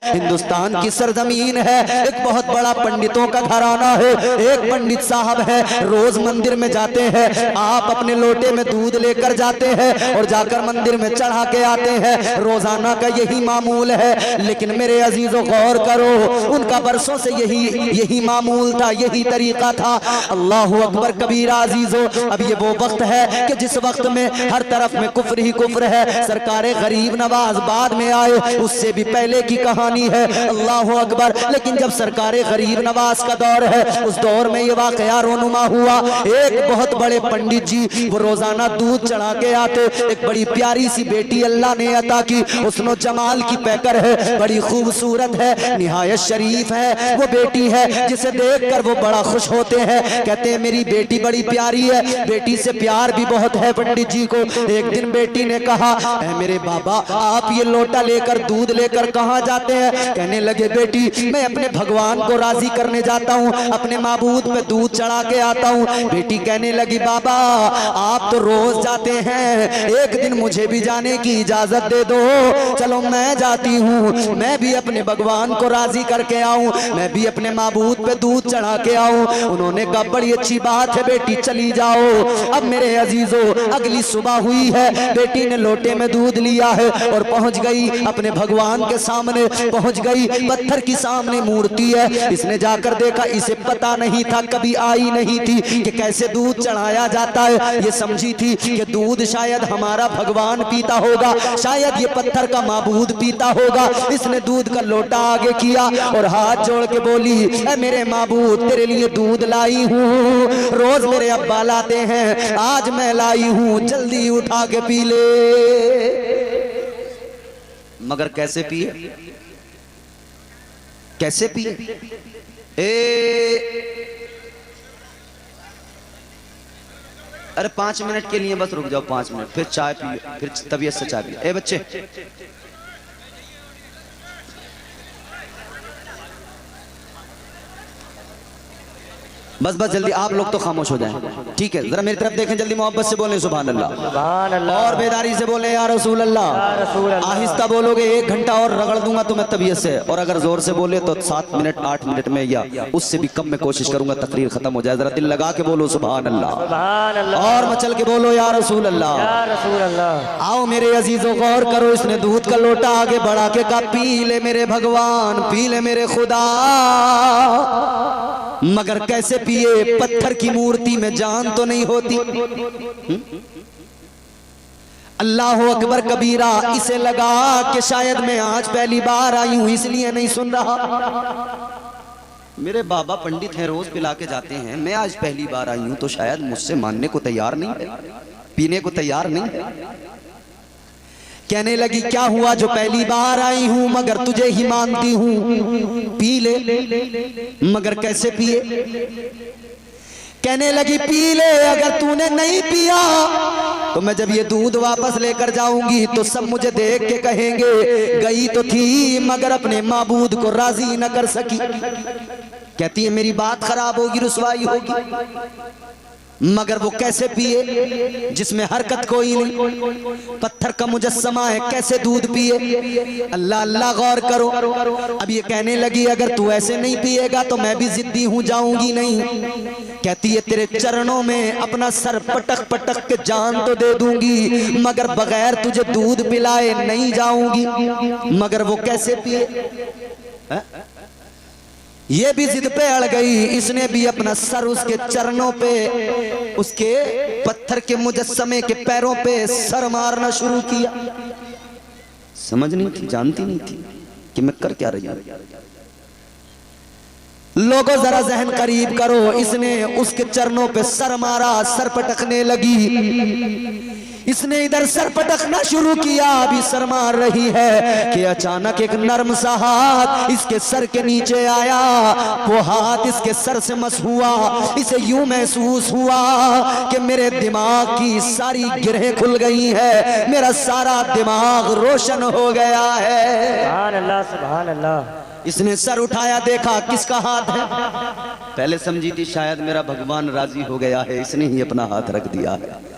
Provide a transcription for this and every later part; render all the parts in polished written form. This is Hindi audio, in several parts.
हिंदुस्तान की सरजमीन है, एक बहुत बड़ा पंडितों का घराना है। एक पंडित साहब है, रोज मंदिर में जाते हैं। आप अपने लोटे में दूध लेकर जाते हैं और जाकर मंदिर में चढ़ा के आते हैं। रोजाना का यही मामूल है। लेकिन मेरे अजीजों गौर करो, उनका बरसों से यही मामूल था, यही तरीका था। अल्लाह अकबर कबीरा अजीजों, अब ये वो वक्त है कि जिस वक्त में हर तरफ में कुफ्र ही कुफ्र है। सरकारे गरीब नवाज बाद में आए, उससे भी पहले की कहानी है। अल्लाह अकबर। लेकिन जब सरकारे गरीब नवाज का दौर है, उस दौर में ये वाकया रोनुमा हुआ। एक बहुत बड़े पंडित जी वो रोजाना दूध चढ़ा के आते। एक बड़ी प्यारी सी बेटी अल्लाह ने अता की, हुस्नो जमाल की पैकर है, बड़ी खूबसूरत है, निहायत शरीफ है। वो बेटी है जिसे देखकर वो बड़ा खुश होते हैं। कहते हैं मेरी बेटी बड़ी प्यारी है। बेटी से प्यार भी बहुत है पंडित जी को। एक दिन बेटी ने कहा, मेरे बाबा आप ये लोटा लेकर दूध लेकर कहाँ जाते हैं? कहने लगे बेटी मैं अपने भगवान को राजी करने जाता हूँ, अपने माबूद पे दूध चढ़ा के आता हूँ। बेटी कहने लगी बाबा आप तो रोज जाते हैं, एक दिन मुझे भी जाने की इजाजत दे दो। चलो मैं जाती हूँ, मैं भी अपने भगवान को राजी करके आऊँ, मैं भी अपने माबूद पे दूध चढ़ा के आऊँ। उन्होंने कहा बड़ी अच्छी बात है बेटी चली जाओ। अब मेरे अजीजों अगली सुबह हुई है, बेटी ने लोटे में दूध लिया है और पहुंच गई अपने भगवान के सामने। पहुंच गई, पत्थर की सामने मूर्ति है। इसने जाकर देखा, इसे पता नहीं था, कभी आई नहीं थी कि कैसे दूध चढ़ाया जाता है। ये समझी थी कि दूध शायद हमारा भगवान पीता होगा, शायद ये पत्थर का माबूद पीता होगा। इसने दूध का लोटा आगे किया और हाथ जोड़ के बोली, ऐ मेरे माबूद तेरे लिए दूध लाई हूँ, रोज मेरे अब्बा लाते हैं, आज मैं लाई हूँ, जल्दी उठा के पी ले। मगर कैसे पिए, कैसे पिए? अरे 5 मिनट के लिए बस रुक जाओ, 5 मिनट, फिर चाय पिए, फिर तबीयत से चाय पिए। बच्चे बस बस जल्दी, आप लोग तो खामोश हो जाएं, ठीक है? जरा मेरी तरफ देखें, जल्दी मोहब्बत से बोलें सुभान अल्लाह, सुभान अल्लाह, और बेदारी से बोलें या रसूल अल्लाह। आहिस्ता बोलोगे 1 घंटा और रगड़ दूंगा तुम्हें तबीयत से, और अगर जोर से बोले तो 7 मिनट 8 मिनट में या उससे भी कम में कोशिश करूंगा तकरीर खत्म हो जाए। जरा दिल लगा के बोलो सुभान अल्लाह, और मचल के बोलो या रसूल अल्लाह। आओ मेरे अजीजों गौर करो, इसने दूध का लोटा आगे बढ़ा के कहा पी ले मेरे भगवान, पी ले मेरे खुदा। मगर कैसे पिए? पत्थर की मूर्ति में जान तो नहीं होती। अल्लाह अकबर कबीरा। इसे लगा कि शायद मैं आज पहली बार आई हूं इसलिए नहीं सुन रहा। मेरे बाबा पंडित हैं, रोज पिला के जाते हैं, मैं आज पहली बार आई हूं तो शायद मुझसे मानने को तैयार नहीं है, पीने को तैयार नहीं है। कहने लगी क्या हुआ जो पहली बार आई हूं, मगर तुझे ही मानती हूं, पी ले। मगर कैसे पिए? कहने लगी पी ले, अगर तूने नहीं पिया तो मैं जब ये दूध वापस लेकर जाऊंगी तो सब मुझे देख के कहेंगे गई तो थी मगर अपने माबूद को राजी न कर सकी। कहती है मेरी बात खराब होगी, रुसवाई होगी। मगर वो कैसे पिए जिसमें हरकत कोई नहीं, पत्थर का मुजस्समा है, कैसे दूध पिए? अल्लाह अल्लाह गौर करो। अब ये कहने लगी अगर तू ऐसे नहीं पिएगा तो मैं भी जिद्दी हूं, जाऊंगी नहीं। कहती है तेरे चरणों में अपना सर पटक पटक के जान तो दे दूंगी मगर बगैर तुझे दूध पिलाए नहीं जाऊंगी। मगर वो कैसे पिए? ये भी जिद पे अड़ गई, इसने भी अपना सर उसके चरणों पे, उसके पत्थर के मुजस्समे के पैरों पे सर मारना शुरू किया। समझ नहीं थी, जानती नहीं थी कि मैं कर क्या रही हूं। लोगों जरा जहन करीब करो, इसने उसके चरणों पे सर मारा, सर पटकने लगी। इसने इधर सर पटकना शुरू किया, अभी सर मार रही है कि अचानक एक नर्म सा हाथ इसके सर के नीचे आया। वो हाथ इसके सर से मस हुआ। इसे यूं महसूस हुआ कि मेरे दिमाग की सारी गिरहें खुल गई है, मेरा सारा दिमाग रोशन हो गया है। सुभान अल्लाह, सुभान अल्लाह। इसने सर उठाया, देखा किसका हाथ है। पहले समझी थी शायद मेरा भगवान राजी हो गया है, इसने ही अपना हाथ रख दिया है।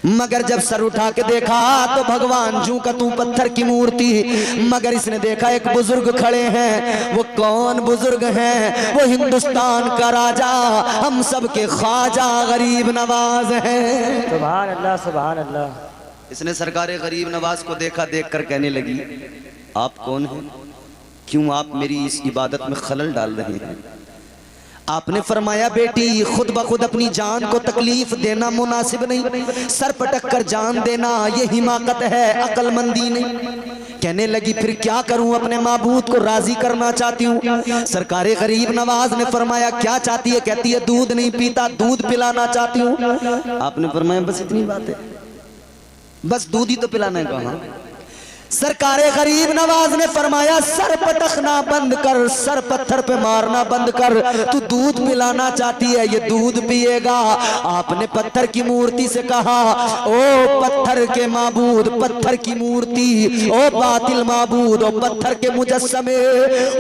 मगर जब सर उठा के देखा तो भगवान जू का तू पत्थर की मूर्ति। मगर इसने देखा एक बुजुर्ग खड़े हैं। वो कौन बुजुर्ग हैं? वो हिंदुस्तान का राजा, हम सब के ख्वाजा गरीब नवाज हैं। सुभान अल्लाह, सुभान अल्लाह। इसने सरकारे गरीब नवाज को देखा, देखकर कहने लगी, आप कौन हैं? क्यों आप मेरी इस इबादत में खलल डाल रहे हैं? आपने फरमाया, बेटी खुद ब खुद अपनी जान को तकलीफ देना मुनासिब नहीं, सर पटक कर जान देना ये हिमाकत है, अक्लमंदी नहीं। कहने लगी, फिर क्या करूं? अपने माबूद को राजी करना चाहती हूँ। सरकारे गरीब नवाज ने फरमाया, क्या चाहती है? कहती है, दूध नहीं पीता, दूध पिलाना चाहती हूँ। आपने फरमाया, बस इतनी बात है, बस दूध ही तो पिलाना है। कहाँ? सरकारे गरीब नवाज ने फरमाया, सर पटकना बंद कर, सर पत्थर पे मारना बंद कर। तू दूध पिलाना चाहती है, ये दूध पिएगा। आपने पत्थर की मूर्ति से कहा, ओ पत्थर के माबूद, पत्थर की मूर्ति, ओ बातिल माबूद, ओ पत्थर के मुजस्समे,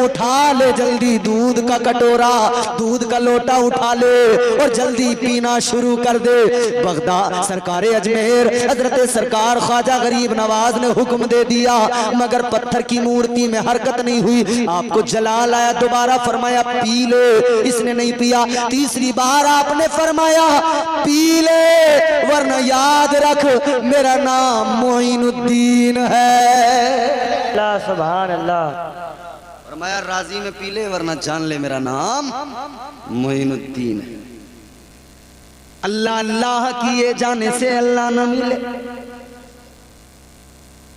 उठा ले जल्दी दूध का कटोरा, दूध का लोटा उठा ले और जल्दी पीना शुरू कर दे। बगदाद सरकारे अजमेर हजरत सरकार ख्वाजा गरीब नवाज ने हुक्म दे दिया, मगर पत्थर की मूर्ति में हरकत नहीं हुई। आपको जलाल आया, दोबारा फरमाया, पी ले। इसने नहीं पिया। तीसरी बार आपने फरमाया, पी ले, वरना याद रख मेरा नाम मोइनुद्दीन है। अल्लाह, सुभान अल्लाह। फरमाया, राजी में पी ले, वरना जान ले मेरा नाम मोइनुद्दीन है। अल्लाह अल्लाह किए जाने से अल्लाह न मिले।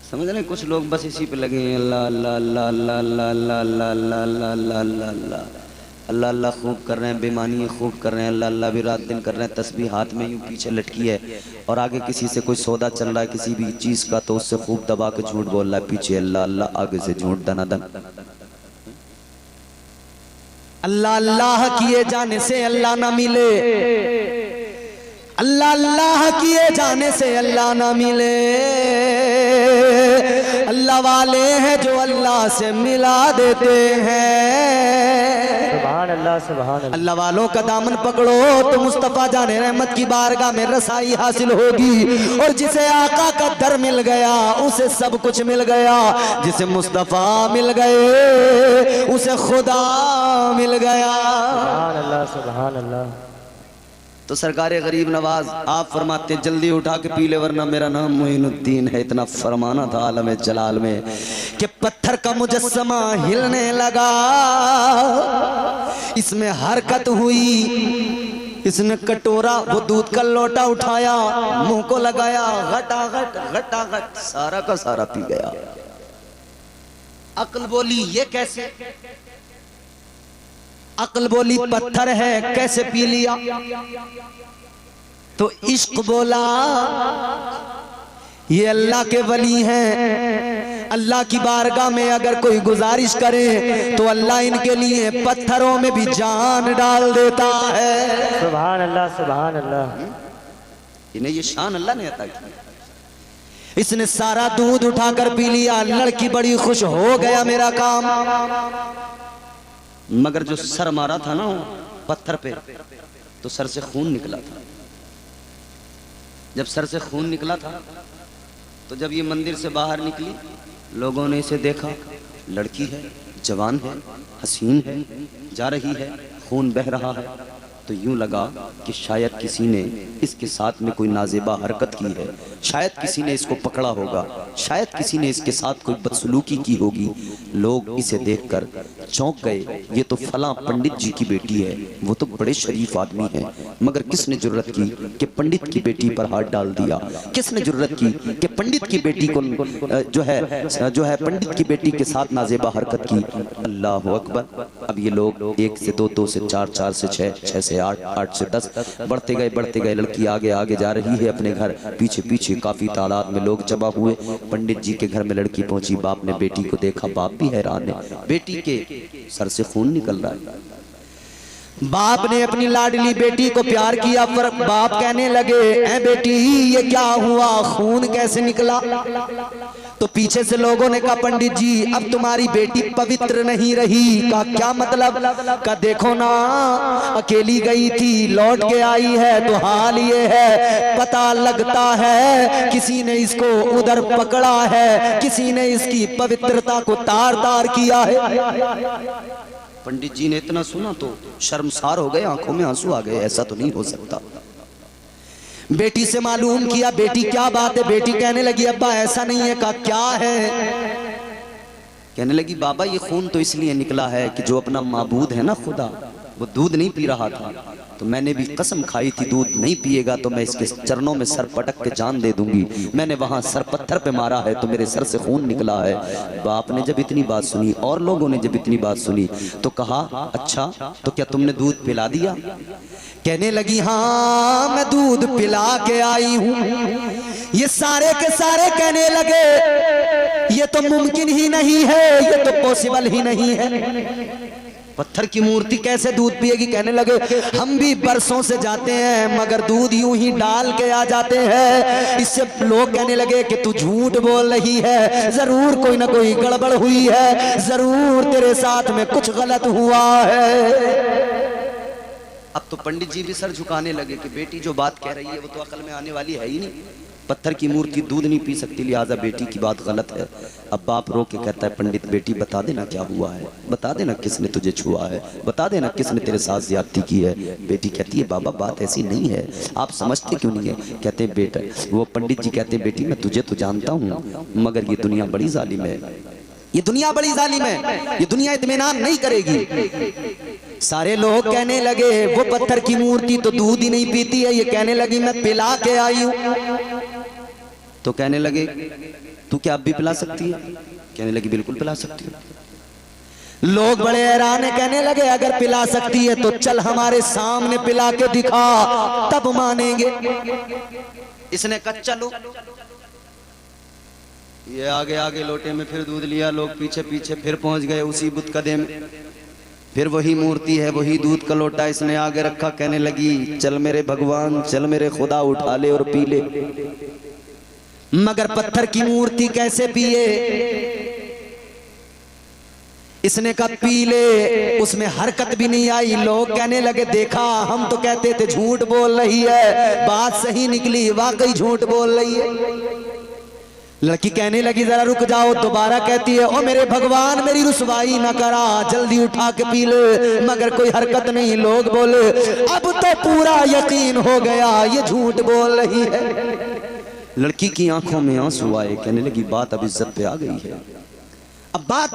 समझ रहे? कुछ लोग बस इसी पे लगे हैं, अल्लाह अल्लाह अल्लाह अल्लाह अल्लाह अल्लाह अल्लाह अल्लाह अल्लाह अल्लाह अल्लाह अल्लाह अल्लाह अल्लाह खूब कर रहे हैं, बेमानी खूब कर रहे हैं, अल्लाह अल्लाह भी रात दिन कर रहे हैं। तस्बीह हाथ में यूं पीछे लटकी है और आगे किसी से कोई सौदा चल रहा है किसी भी चीज का, तो उससे खूब दबा के झूठ बोल रहा है, पीछे अल्लाह अल्लाह, आगे से झूठ दनादन। अल्लाह अल्लाह किए जाने से अल्लाह ना मिले, अल्लाह अल्लाह किए जाने से अल्लाह ना मिले। अल्लाह वाले हैं जो अल्लाह से मिला देते हैं। सुभान अल्लाह, सुभान अल्लाह। अल्लाह वालों का दामन पकड़ो तो मुस्तफा जाने रहमत की बारगाह में रसाई हासिल होगी। और जिसे आका का दर मिल गया उसे सब कुछ मिल गया, जिसे मुस्तफा मिल गए उसे खुदा मिल गया। सुभान अल्लाह, सुभान अल्लाह। तो सरकारे गरीब नवाज आप फरमाते, जल्दी उठा के पी ले, वरना मेरा नाम मोइनुद्दीन है। इतना फरमाना था आलम जलाल में कि पत्थर का मुजस्समा हिलने लगा, इसमें हरकत हुई। इसने कटोरा, वो दूध का लोटा उठाया, मुंह को लगाया, घटाघट घटाघट सारा का सारा पी गया। अक्ल बोली, ये कैसे? अक्ल बोली, पत्थर है, कैसे पी लिया? तो इश्क बोला, ये अल्लाह के वली हैं, अल्लाह की बारगाह में अगर कोई गुजारिश करे तो अल्लाह इनके लिए पत्थरों में भी जान डाल देता है। सुभान अल्लाह, सुभान अल्लाह। इन्हें ये शान अल्लाह ने अता की। इसने सारा दूध उठाकर पी लिया। लड़की बड़ी खुश हो गया, मेरा काम। मगर जो सर मारा था ना पत्थर पे, तो सर से खून निकला था। जब सर से खून निकला था तो जब ये मंदिर से बाहर निकली, लोगों ने इसे देखा, लड़की है, जवान है, हसीन है, जा रही है, खून बह रहा है, तो यूं लगा कि शायद किसी ने इसके साथ में कोई नाजेबा हरकत की है, शायद किसी ने इसको पकड़ा होगा, शायद किसी ने इसके साथ कोई बदसलूकी की होगी। लोग इसे देखकर चौंक गए, ये तो फलां पंडित जी की बेटी है, वो तो बड़े शरीफ आदमी है। मगर किसने जुर्रत की कि पंडित की बेटी पर हाथ डाल दिया? किसने जुर्रत की कि पंडित की बेटी को जो है पंडित की बेटी के साथ नाजेबा हरकत की? अल्लाह अकबर। अब ये लोग 1 से 2, 2 से 4, 4 से 6, 6 से 8, 8 से 10 बढ़ते गए। लड़की आगे आगे जा रही है अपने घर, पीछे पीछे काफी तादाद में लोग जमा हुए। पंडित जी के घर में लड़की पहुंची, बाप ने बेटी को देखा, बाप भी हैरान है, बेटी के सर से खून निकल रहा है। बाप ने अपनी लाडली बेटी को प्यार किया, पर बाप कहने लगे, ऐ बेटी ये क्या हुआ, खून कैसे निकला? तो पीछे से लोगों ने कहा पंडित जी अब तुम्हारी बेटी पवित्र नहीं रही। का क्या मतलब? का देखो ना, अकेली गई थी लौट के आई है तो हाल ये है, पता लगता है किसी ने इसको उधर पकड़ा है, किसी ने इसकी पवित्रता को तार तार किया है। पंडित जी ने इतना सुना तो शर्मसार हो गए, आंखों में आंसू आ गए। ऐसा तो नहीं हो सकता। बेटी से मालूम किया, बेटी क्या बात है? बेटी कहने लगी अब्बा ऐसा नहीं है। का क्या है? कहने लगी बाबा ये खून तो इसलिए निकला है कि जो अपना माबूद है ना खुदा, वो दूध नहीं पी रहा था, तो मैंने भी कसम खाई थी दूध नहीं पिएगा तो मैं इसके चरणों में सर पटक के जान दे दूंगी। मैंने वहां सर पत्थर पे मारा है तो मेरे सर से खून निकला है। बाप ने जब इतनी बात सुनी और लोगों ने जब इतनी बात सुनी तो कहा अच्छा तो क्या तुमने दूध पिला दिया? कहने लगी हाँ मैं दूध पिला के आई हूं। ये सारे के सारे कहने लगे ये तो मुमकिन ही नहीं है, ये तो पॉसिबल ही नहीं है, पत्थर की मूर्ति कैसे दूध पिएगी? कहने लगे हम भी बरसों से जाते हैं मगर दूध यूं ही डाल के आ जाते हैं। इससे लोग कहने लगे कि तू झूठ बोल रही है, जरूर कोई ना कोई गड़बड़ हुई है, जरूर तेरे साथ में कुछ गलत हुआ है। अब तो पंडित जी भी सर झुकाने लगे कि बेटी जो बात कह रही है वो तो अकल में आने वाली है ही नहीं। पत्थर की मूर्ति दूध नहीं पी सकती, लिहाजा बेटी की बात गलत है। अब बाप रो के कहता है पंडित बेटी बता देना क्या हुआ है, बता देना किसने तुझे छुआ है, बता देना किसने तेरे साथ ज्यादती की है। बेटी कहती है बाबा बात ऐसी नहीं है, आप समझते क्यों नहीं है? कहते हैं बेटा, वो पंडित जी कहते हैं बेटी मैं तुझे तो जानता हूँ मगर ये दुनिया बड़ी जालिम है, ये दुनिया बड़ी जालिम है, ये दुनिया इत्मीनान नहीं करेगी। सारे लोग कहने लगे वो पत्थर की मूर्ति तो दूध ही नहीं पीती है, ये कहने लगी मैं पिला के आई हूं। तो कहने लगे तू क्या अब भी पिला सकती है? कहने लगी बिल्कुल पिला सकती है। लोग बड़े हैरान है, कहने लगे अगर पिला सकती है तो चल हमारे सामने पिला के दिखा तब मानेंगे। इसने कहा चलो। ये आगे आगे लोटे में फिर दूध लिया, लोग पीछे पीछे फिर पहुंच गए उसी बुतकदे में, फिर वही मूर्ति है वही दूध का लोटा इसने आगे रखा। कहने लगी चल मेरे भगवान चल मेरे खुदा उठा ले और पी ले। मगर पत्थर की मूर्ति कैसे पिए? इसने कहा पी ले, उसमें हरकत भी नहीं आई। लोग कहने लगे देखा हम तो कहते थे झूठ बोल रही है, बात सही निकली, वाकई झूठ बोल रही है। लड़की कहने लगी जरा रुक जाओ, दोबारा कहती है ओ मेरे भगवान मेरी रुसवाई ना करा, जल्दी उठा के पी ले। मगर कोई हरकत नहीं। लोग बोले अब तो पूरा यकीन हो गया ये झूठ बोल रही है। लड़की की आंखों में आंसू आए, कहने लगी बात अब इज्जत पे आ गई है, अब बात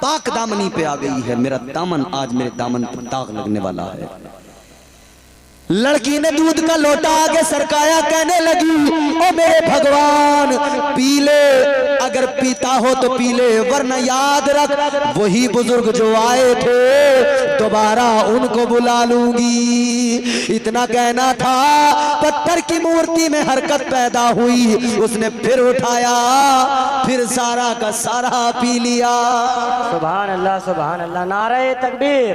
पाक दामनी पे आ गई है, मेरा दामन आज मेरे दामन पर दाग लगने वाला है। लड़की ने दूध का लोटा आगे सरकाया, कहने लगी ओ मेरे भगवान पी ले, अगर पीता हो तो पी ले वरना याद रख वही बुजुर्ग जो आए थे दोबारा उनको बुला लूंगी। इतना कहना था, पत्थर की मूर्ति में हरकत पैदा हुई, उसने फिर उठाया फिर सारा का सारा पी लिया। सुभान अल्लाह नारे तकबीर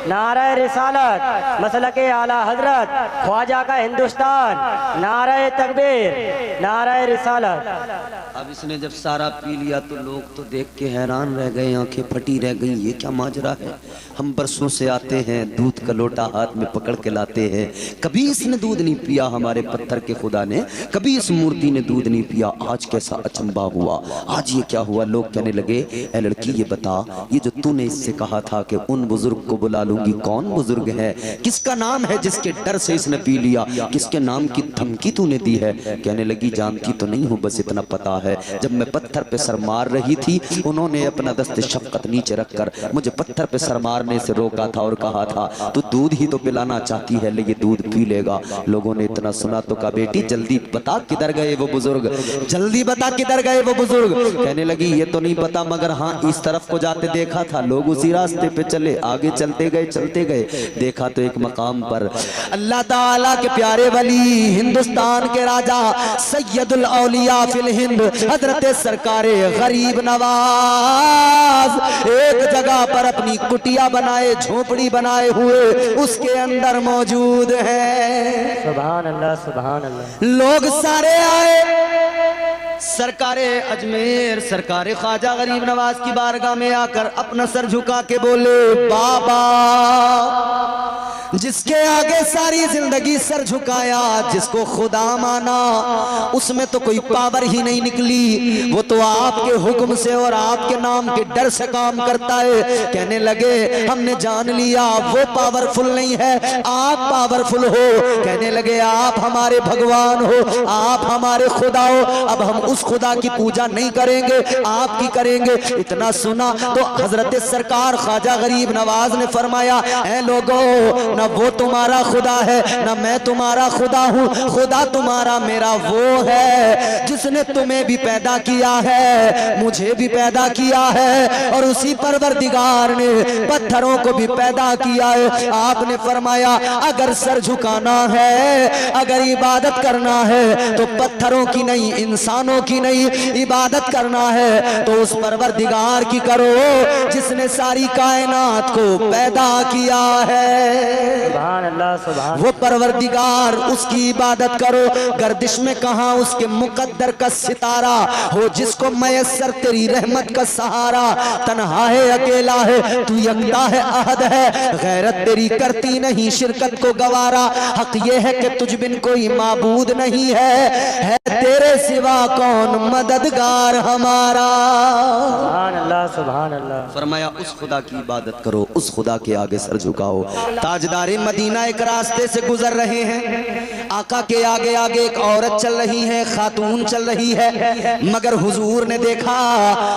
नारे रिसालत मसलके आला हजरत ख्वाजा का हिंदुस्तान, नारे तकबीर नारे रिसालत। अब इसने जब सारा पी लिया तो लोग तो देख के हैरान रह गए, आंखें फटी रह गई, ये क्या माजरा है? हम बरसों से आते हैं दूध का लोटा हाथ में पकड़ के लाते हैं, कभी इसने दूध नहीं पिया, हमारे पत्थर के खुदा ने कभी इस मूर्ति ने दूध नहीं पिया, आज कैसा अचंबा हुआ, आज ये क्या हुआ? लोग कहने लगे ए लड़की ये बता ये जो तूने इससे कहा था कि उन बुजुर्ग को बुला लूंगी, कौन बुजुर्ग है, किसका नाम है जिसके डर से इसने पी लिया, किसके नाम की धमकी तूने दी है? कहने लगी जानती तो नहीं हूँ, बस इतना पता है जब मैं पत्थर पे सर मार रही थी उन्होंने अपना दस्त शफकत नीचे रखकर मुझे पत्थर पे सर मारने से रोका था और कहा था तू दूध ही तो पिलाना चाहती है ले ये दूध पी लेगा। लोगों ने इतना सुना तो कहा बेटी जल्दी बता किधर गए वो बुजुर्ग, जल्दी बता किधर गए वो बुजुर्ग। कहने लगी ये तो नहीं पता मगर हाँ इस तरफ को जाते देखा था, लोग उसी रास्ते पे चले, आगे चलते गए देखा तो एक मकाम पर अल्लाह ताला के प्यारे वली हिंदुस्तान के राजा सैयदुल औलिया फिल हिंद हजरत सरकारे गरीब नवाज एक जगह पर अपनी कुटिया बनाए झोपड़ी बनाए हुए उसके अंदर मौजूद है। सुभान अल्लाह सुभान अल्लाह। लोग सारे आए सरकारे अजमेर सरकारे ख्वाजा गरीब नवाज की बारगाह में आकर अपना सर झुका के बोले, बाबा जिसके आगे सारी जिंदगी सर झुकाया, जिसको खुदा माना, उसमें तो कोई पावर ही नहीं निकली, वो तो आपके हुक्म से और आपके नाम के डर से काम करता है। कहने लगे हमने जान लिया वो पावरफुल नहीं है, आप पावरफुल हो। कहने लगे आप हमारे भगवान हो, आप हमारे खुदा हो, अब हम उस खुदा की पूजा नहीं करेंगे, आपकी करेंगे। इतना सुना तो हजरत सरकार ख्वाजा गरीब नवाज ने फरमाया, ऐ लोगों, ना वो तुम्हारा खुदा है ना मैं तुम्हारा खुदा हूँ, खुदा तुम्हारा मेरा वो है जिसने तुम्हें भी पैदा किया है, मुझे भी पैदा किया है, और उसी परवरदिगार ने पत्थरों को भी पैदा किया है। आपने फरमाया अगर सर झुकाना है, अगर इबादत करना है तो पत्थरों की नहीं, इंसानों की नहीं, इबादत करना है तो उस परवरदिगार की करो जिसने सारी कायनात को पैदा किया है। सुभान अल्लाह, सुभान। वो परवरदिगार, उसकी इबादत करो। गर्दिश में कहा उसके मुकद्दर का सितारा हो, जिसको मयसर तेरी रहमत का सहारा। तन्हा है, अकेला है, तू यकता है, अहद है, गैरत तेरी करती नहीं शिरकत को गवारा। हक ये है कि तुझ बिन कोई माबूद नहीं है तेरे सिवा कौन मददगार हमारा। सुभान अल्लाह, सुभान अल्लाह। फरमाया उस खुदा की इबादत करो, उस खुदा के आगे सर झुकाओ। ताजदारे मदीना एक रास्ते से गुजर रहे हैं, आका के आगे आगे एक औरत चल रही है, खातून चल रही है, मगर हुजूर ने देखा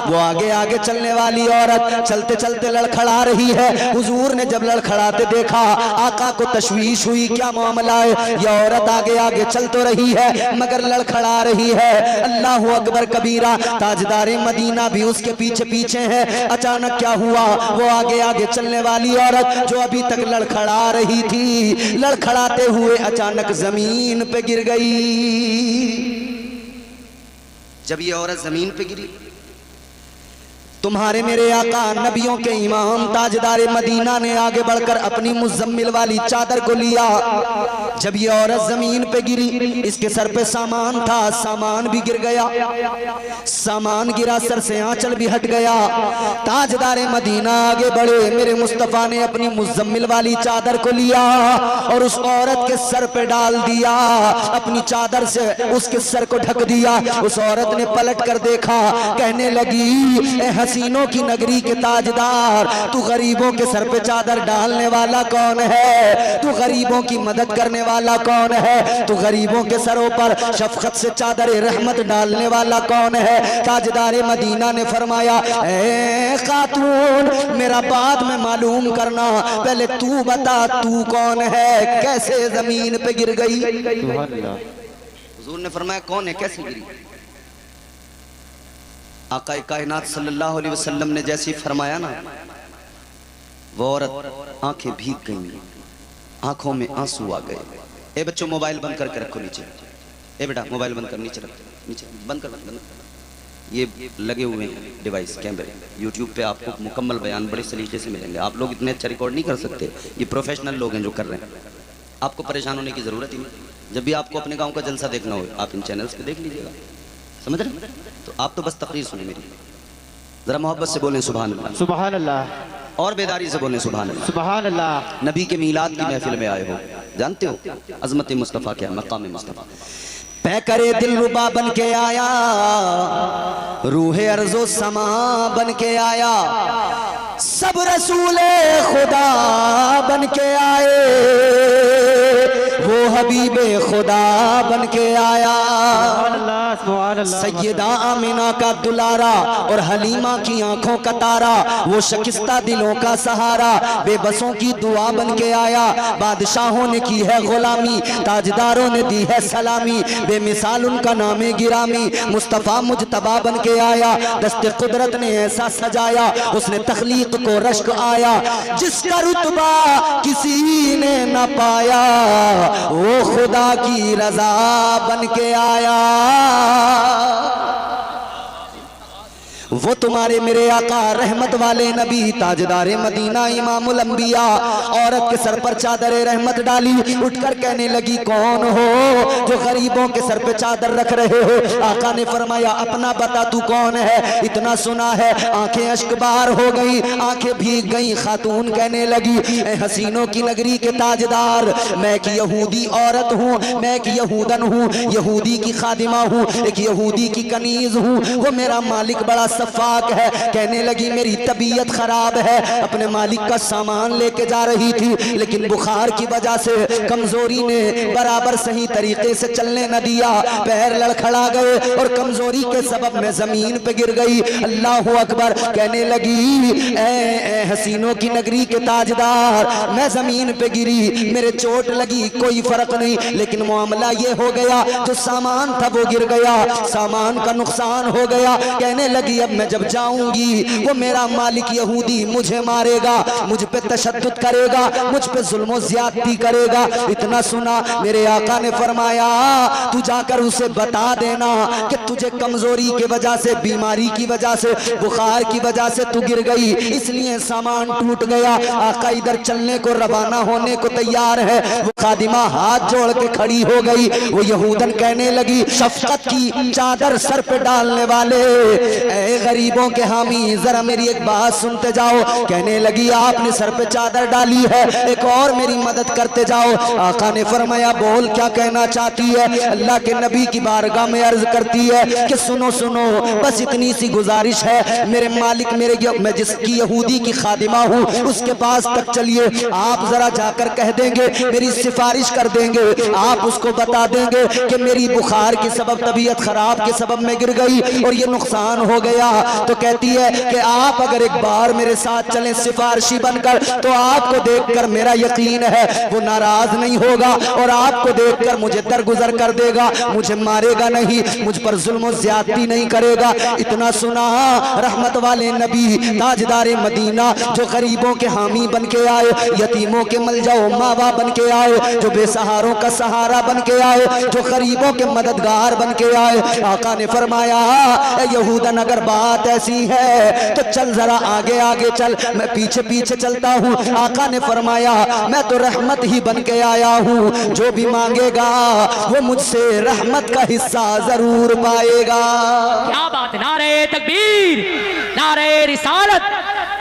वो आगे आगे चलने वाली औरत चलते चलते लड़खड़ा रही है। हुजूर ने जब लड़खड़ाते देखा आका को तशवीश हुई, क्या मामला है, ये औरत आगे आगे चल तो रही है मगर लड़खड़ा रही है। अल्लाह अकबर कबीरा। ताजदारे मदीना भी उसके पीछे पीछे है। अचानक क्या हुआ, वो आगे आगे चलने वाली औरत जो अभी तक लड़खड़ा रही थी, लड़खड़ाते हुए अचानक जमीन पे गिर गई। जब ये औरत जमीन पे गिरी, तुम्हारे मेरे आका नबियों के इमाम ताजदारे मदीना ने आगे बढ़कर अपनी मुज़म्मिल वाली चादर को लिया। जब ये औरत जमीन पे गिरी, इसके सर पे सामान था, सामान भी गिर गया, सामान गिरा, सर से आंचल भी हट गया। ताजदारे मदीना आगे बढ़े, मेरे मुस्तफा ने अपनी मुज़म्मिल वाली चादर को लिया और उस औरत के सर पे डाल दिया, अपनी चादर से उसके सर को ढक दिया। उस औरत ने पलट कर देखा, कहने लगी हसीनों की नगरी के ताजदार, तू गरीबों के सर पे चादर डालने वाला कौन है, तू गरीबों की मदद करने वाला कौन है, तू गरीबों के सरों पर शफकत से चादर रहमत डालने वाला कौन है। ताजदारे मदीना ने फरमाया, ए खातून मेरा बाद में मालूम करना, पहले तू बता तू कौन है, कैसे जमीन पे गिर गई। हुजूर ने फरमाया कौन है, कैसे गिरी। आका कायनात सल्लल्लाहु अलैहि वसल्लम ने जैसे फरमाया ना, वो औरत आंखें भीग गईं, आंखों में आंसू आ गए। ए बच्चों मोबाइल बंद करके रखो नीचे, ए बेटा मोबाइल बंद कर, नीचे रख, नीचे बंद कर, बंद कर। ये लगे हुए हैं डिवाइस कैमरे, यूट्यूब पे आपको मुकम्मल बयान बड़े सलीके से मिलेंगे। आप लोग इतने अच्छा रिकॉर्ड नहीं कर सकते, ये प्रोफेशनल लोग हैं जो कर रहे हैं, आपको परेशान होने की जरूरत ही नहीं। जब भी आपको अपने गाँव का जलसा देखना हो आप इन चैनल्स पे देख लीजिएगा, समझ रहे। तो आप तो बस तकरीर सुने मेरी, जरा मोहब्बत से बोलें सुभान अल्लाह, सुभान अल्लाह, और बेदारी से बोलें सुभान अल्लाह। सुभान अल्लाह। नबी के मीलाद की महफिल में आए हो, जानते हो अजमत मुस्तफ़ा क्या, मकाम मुस्तफ़ा। पै करे दिल रुबा बन के आया, रूहे अर्जो समा बन के आया, सब रसूले खुदा बन के आए, वो हबीबे खुदा बन के आया। सैयदा आमिना का दुलारा और हलीमा की आंखों का तारा, वो शकिस्ता दिलों का सहारा, बेबसों की दुआ बन के आया। बादशाहों ने की है गुलामी, ताजदारों ने दी है सलामी, बेमिसाल उनका नामे गिरामी, मुस्तफ़ा मुजतबा बन के आया। दस्ते कुदरत ने ऐसा सजाया, उसने तख्लीक को रश्क आया, जिसका रुतबा किसी ने न पाया, वो खुदा की रजा बन के आया। वो तुम्हारे मेरे आका रहमत वाले नबी ताजदारे मदीना इमामुल अंबिया औरत के सर पर चादर रहमत डाली, उठकर कहने लगी कौन हो जो गरीबों के सर पे चादर रख रहे हो? आका ने फरमाया अपना बता तू कौन है? इतना सुना है आंखें अश्कबार हो गई, आंखें भीग गई। खातून कहने लगी ए हसीनों की नगरी के ताजदार, मैं एक यहूदी औरत हूँ, मैं एक यहूदन हूँ, यहूदी की खादिमा हूँ, एक यहूदी की कनीज हूँ। वो मेरा मालिक बड़ा सफाक है। कहने लगी मेरी तबीयत खराब है, अपने मालिक का सामान लेके जा रही थी, लेकिन बुखार की वजह से कमजोरी ने बराबर सही तरीके से चलने न दिया, पैर लड़खड़ा गए और कमजोरी के सबब में जमीन पे गिर गई। अल्लाह अकबर। कहने लगी ए हसीनों की नगरी के ताजदार, मैं जमीन पे गिरी, मेरे चोट लगी, कोई फर्क नहीं, लेकिन मामला ये हो गया जो सामान था वो गिर गया, सामान का नुकसान हो गया। कहने लगी अब मैं जब जाऊंगी वो मेरा मालिक यहूदी मुझे मारेगा, मुझ पे तशद्दुद करेगा, मुझ पे जुल्म ज्यादती करेगा। इतना सुना मेरे आका ने फरमाया तू जाकर उसे बता देना कि तुझे कमजोरी की वजह से, बीमारी की वजह से, बुखार की वजह से तू गिर गई, इसलिए सामान टूट गया। आका इधर चलने को रवाना होने को तैयार है, वो खादिमा हाथ जोड़ के खड़ी हो गई। वो यहूदन कहने लगी शफकत की चादर सर पे डालने वाले, ऐ गरीबों के हामी जरा मेरी एक बात सुनते जाओ। कहने लगी आपने सर पे चादर डाली है, एक और मेरी मदद करते जाओ। आका ने फरमाया बोल क्या कहना चाहती है? अल्लाह के नबी की बारगाह में अर्ज करती है कि सुनो सुनो, बस इतनी सी गुजारिश है, मेरे मालिक मैं जिसकी यहूदी की खादिमा हूँ उसके पास तक चलिए, आप जरा जाकर कह देंगे, मेरी सिफारिश कर देंगे, आप उसको बता देंगे कि मेरी बुखार के सबब, तबीयत खराब के सबब में गिर गई और ये नुकसान हो गया। तो कहती है कि आप अगर एक बार मेरे साथ चलें सिफारिशी बनकर, तो आपको देखकर मेरा यकीन है वो नाराज नहीं होगा और आपको देखकर मुझे दरगुजर कर देगा, मुझे मारेगा नहीं, मुझ पर जुल्म ज्यादती नहीं करेगा। इतना सुना रहमत वाले नबी ताजदारे मदीना जो गरीबों के हामी बन के आए, यतीमों के मलजाओ माँ बाप बन के आए, जो बेसहारों का सहारा बन के आए, जो गरीबों के मददगार बन के आए। आका ने फरमाया यहूदन अगर बात ऐसी है तो चल जरा आगे आगे चल, मैं पीछे पीछे चलता हूँ। आका ने फरमाया मैं तो रहमत ही बन के आया हूँ, जो भी मांगेगा वो मुझसे रहमत का हिस्सा जरूर पाएगा। क्या बात, नारे तकबीर, नारे रिसालत,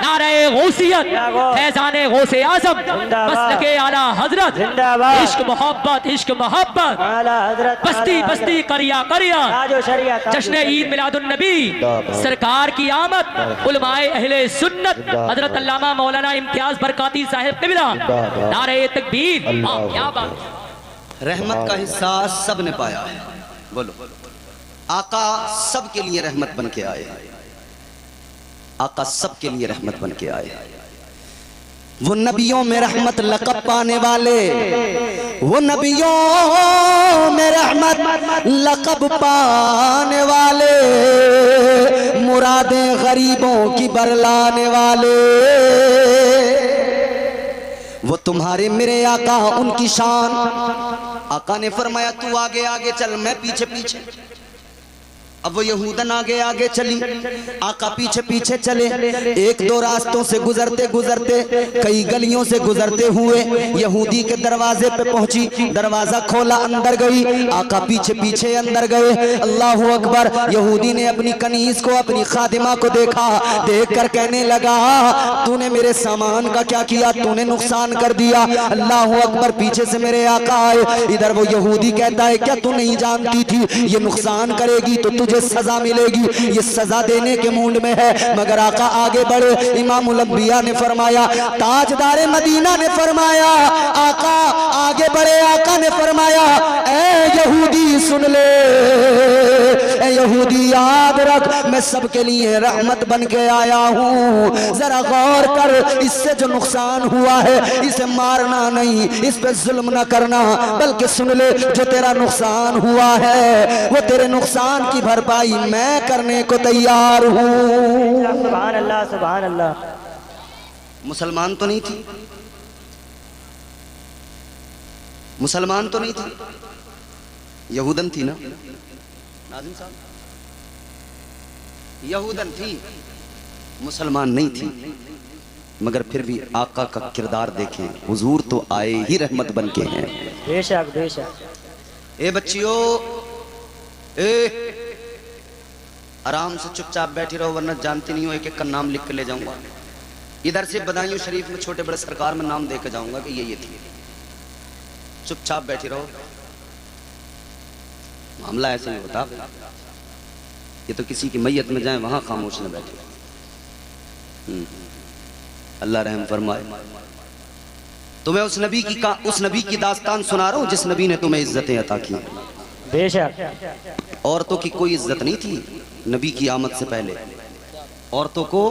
नारे गौसियत, फैजाने गौसे आज़म, मसलके आला हजरत, इश्क मोहब्बत, इश्क मोहब्बत, बस्ती बस्ती करिया करिया, जश्न ईद मिलादुन नबी, सरकार की आमद, उलमाए अहले सुन्नत, हजरत अल्लामा मौलाना इम्तियाज बरकाती साहिब क़िबला, नारे तकबीर। क्या बात। रहमत का हिस्सा सब ने पाया है। बोलो आका सब के लिए रहमत बन के आए, आका सब के लिए रहमत बन के आए। वो नबियों में रहमत लक़ब पाने वाले, वो नबियों में रहमत लक़ब पाने वाले, मुरादें गरीबों की बरलाने वाले, वो तुम्हारे मेरे आका उनकी शान। आका ने फरमाया तू आगे आगे चल, मैं पीछे पीछे। अब वो यहूदन आगे आगे चली, आका पीछे पीछे चले। एक दो रास्तों से गुजरते गुजरते, कई गलियों से गुजरते हुए यहूदी के दरवाजे पे पहुंची, दरवाजा खोला, अंदर गई, आका पीछे पीछे अंदर गए। अल्लाह अकबर। यहूदी ने अपनी कनीज को, अपनी खादिमा को देखा, देख कर कहने लगा तूने मेरे सामान का क्या किया, तूने नुकसान कर दिया। अल्लाह अकबर। पीछे से मेरे आका आए, इधर वो यहूदी कहता है क्या तू नहीं जानती थी ये नुकसान करेगी तो तुझे सजा मिलेगी, ये सजा देने के मूड में है। मगर आका आगे बढ़े। इमामुल अंबिया ने फरमाया, ताजदारे मदीना ने फरमाया, आका आगे बढ़े, आका ने फरमाया ए यहूदी सुन ले, ए यहूदी याद रख मैं सबके लिए रहमत बन के आया हूँ, जरा गौर कर, इससे जो नुकसान हुआ है इसे मारना नहीं, इस पे जुल्म न करना, बल्कि सुन ले जो तेरा नुकसान हुआ है वो तेरे नुकसान की भरपाई मैं करने को तैयार हूँ। सुभान अल्लाह, सुभान अल्लाह। मुसलमान तो नहीं थी, मुसलमान तो नहीं थी, यहूदन थी ना नाज़िम साहब। यहूदन थी, मुसलमान नहीं थी, मगर फिर भी आका का किरदार देखें, हुजूर तो आए ही रहमत बन के हैं। बेशक बेशक। ए बच्चियों, आराम से चुपचाप बैठी रहो, वरना जानती नहीं हो एक एक का नाम लिख के ले जाऊंगा। इधर से बदायूं शरीफ में छोटे बड़े सरकार में नाम दे के जाऊंगा कि ये थी। चुपचाप बैठी रहो, मामला ऐसे नहीं होता। ये तो किसी की मैयत में जाए वहां खामोश न बैठे। अल्लाह रहम फरमाए। तो मैं उस नबी की दास्तान सुना रहा हूं जिस नबी ने तुम्हें इज्जतें अता की। बेशक। औरतों की कोई इज्जत नहीं थी नबी की आमद से पहले। औरतों को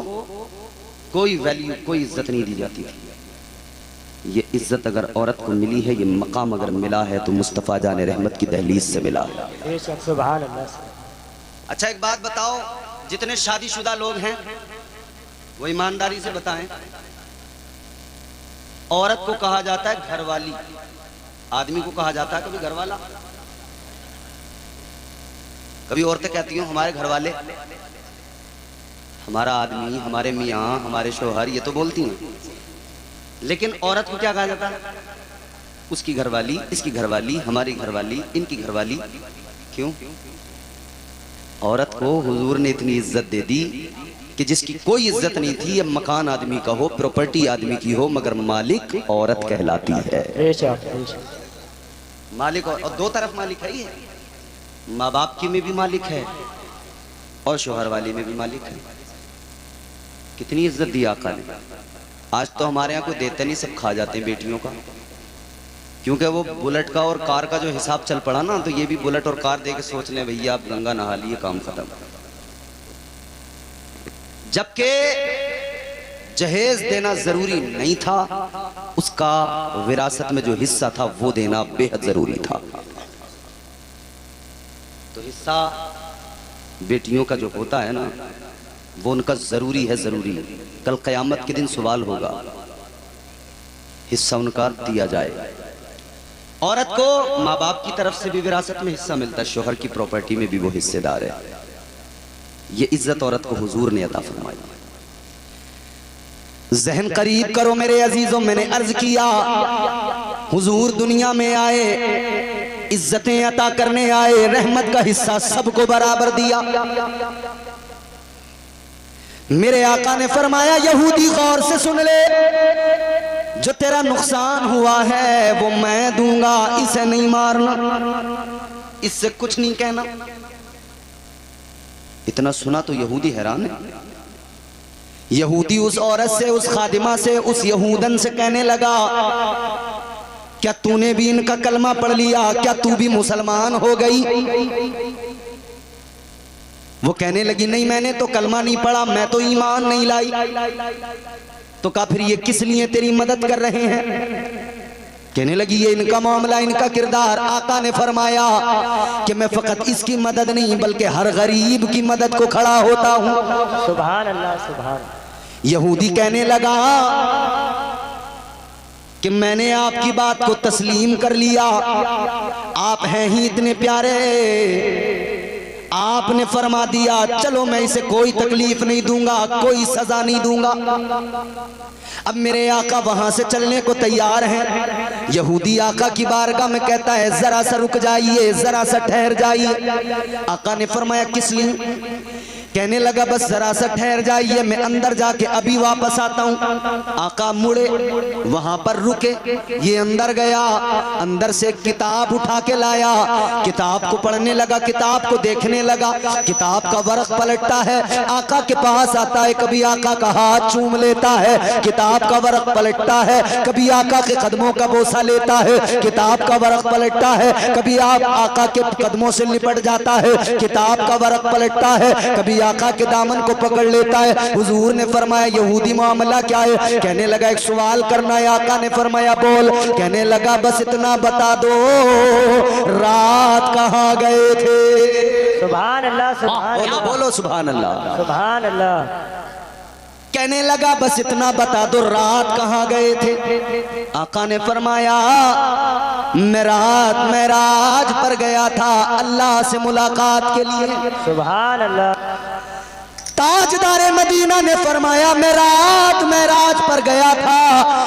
कोई वैल्यू, कोई इज्जत नहीं दी जाती थी। ये इज्जत अगर औरत को मिली है, ये मकाम अगर मिला है तो मुस्तफ़ा जाने रहमत की दहलीज से मिला है। बेशक सुभान अल्लाह। अच्छा एक बात बताओ, जितने शादीशुदा लोग हैं वो ईमानदारी से बताएं, औरत को कहा जाता है घरवाली, आदमी को कहा जाता है कभी घरवाला? कभी औरतें कहती हैं हमारे घरवाले, हमारा आदमी, हमारे मियाँ, हमारे शौहर, ये तो बोलती हैं। लेकिन औरत को क्या कहा जाता है? उसकी घरवाली, इसकी घरवाली, हमारी घरवाली, इनकी घरवाली। क्यों? औरत को हुजूर ने इतनी इज्जत दे दी कि जिसकी कोई इज्जत नहीं थी। ये मकान आदमी का हो, प्रॉपर्टी आदमी की हो, मगर मालिक औरत कहलाती है। मालिक और दो तरफ मालिक है ही है, माँ बाप की में भी मालिक है और शोहर वाली में भी मालिक है। कितनी इज्जत दी आका ने। आज तो हमारे यहाँ कोई देते नहीं, सब खा जाते हैं बेटियों का, क्योंकि वो बुलेट का और कार का जो हिसाब चल पड़ा ना, तो ये भी बुलेट और कार दे के सोच लें भैया आप गंगा नहा लिए, काम खत्म। जबकि जहेज देना जरूरी नहीं था, उसका विरासत में जो हिस्सा था वो देना बेहद जरूरी था। तो हिस्सा बेटियों का जो होता है ना, वो उनका जरूरी है, जरूरी। कल क़यामत के दिन सवाल होगा, हिस्सा उनका दिया जाए। औरत को माँ बाप की तरफ से भी विरासत में हिस्सा मिलता है, शोहर की प्रॉपर्टी में भी वो हिस्सेदार है। ये इज्जत औरत को हुजूर ने अता फरमाई। ज़हन करीब करो मेरे अजीजों, मैंने अर्ज किया हुजूर दुनिया में आए, इज्जतें अता करने आए, रहमत का हिस्सा सबको बराबर दिया। मेरे आका ने फरमाया यहूदी गौर से सुन ले, जो तेरा नुकसान हुआ है वो मैं दूंगा, इसे नहीं मारना, इससे कुछ नहीं कहना। इतना सुना तो यहूदी हैरान है। यहूदी उस औरत से, उस खादिमा से, उस यहूदन से कहने लगा, क्या तूने भी इनका कलमा पढ़ लिया? क्या तू भी मुसलमान हो गई? वो कहने लगी नहीं, मैंने तो कलमा नहीं पढ़ा, मैं तो ईमान नहीं लाई। तो कहा फिर ये किस लिए तेरी मदद कर रहे हैं? कहने लगी ये इनका मामला, इनका किरदार। आका ने फरमाया कि मैं फकत इसकी मदद नहीं बल्कि हर गरीब की मदद को खड़ा होता हूँ। सुभान अल्लाह सुभान। यहूदी कहने लगा कि मैंने आपकी बात को तस्लीम कर लिया, आप हैं ही इतने प्यारे, आपने फरमा दिया चलो मैं इसे कोई तकलीफ नहीं दूंगा, कोई सजा नहीं दूंगा। अब मेरे आका वहां से चलने को तैयार हैं। यहूदी आका की बारगाह में कहता है जरा सा रुक जाइए, जरा सा ठहर जाइए। आका ने फरमाया किस लिए? कहने लगा बस जरा सा ठहर जाइए, मैं अंदर जाके अभी वापस आता हूँ। आका मुड़े, वहां पर रुके, ये अंदर गया, अंदर से एक किताब उठा के लाया, किताब को पढ़ने लगा, किताब को देखने लगा। किताब का वर्क पलटता है, आका के पास आता है, कभी आका का हाथ चूम लेता है, किताब का वर्क पलटता है, कभी आका के कदमों का बोसा लेता है, किताब का वर्क पलटता है, कभी आप आका के कदमों से लिपट जाता है, किताब का वर्क पलटता है, कभी आका के दामन को पकड़ लेता है। हुजूर ने फरमाया यहूदी मामला क्या है? कहने लगा एक सवाल करना है। आका ने फरमाया बोल। कहने लगा बस इतना बता दो, रात कहाँ गए थे? सुभान अल्लाह सुभान अल्लाह। बोलो सुभान अल्लाह सुभान अल्लाह। कहने लगा बस इतना बता दो, रात कहाँ गए थे? आका ने फरमाया मैं रात मेराज पर गया था अल्लाह से मुलाकात के लिए। सुभान अल्लाह। ताजदारे मदीना ने फरमाया मैं रात मेराज पर गया था।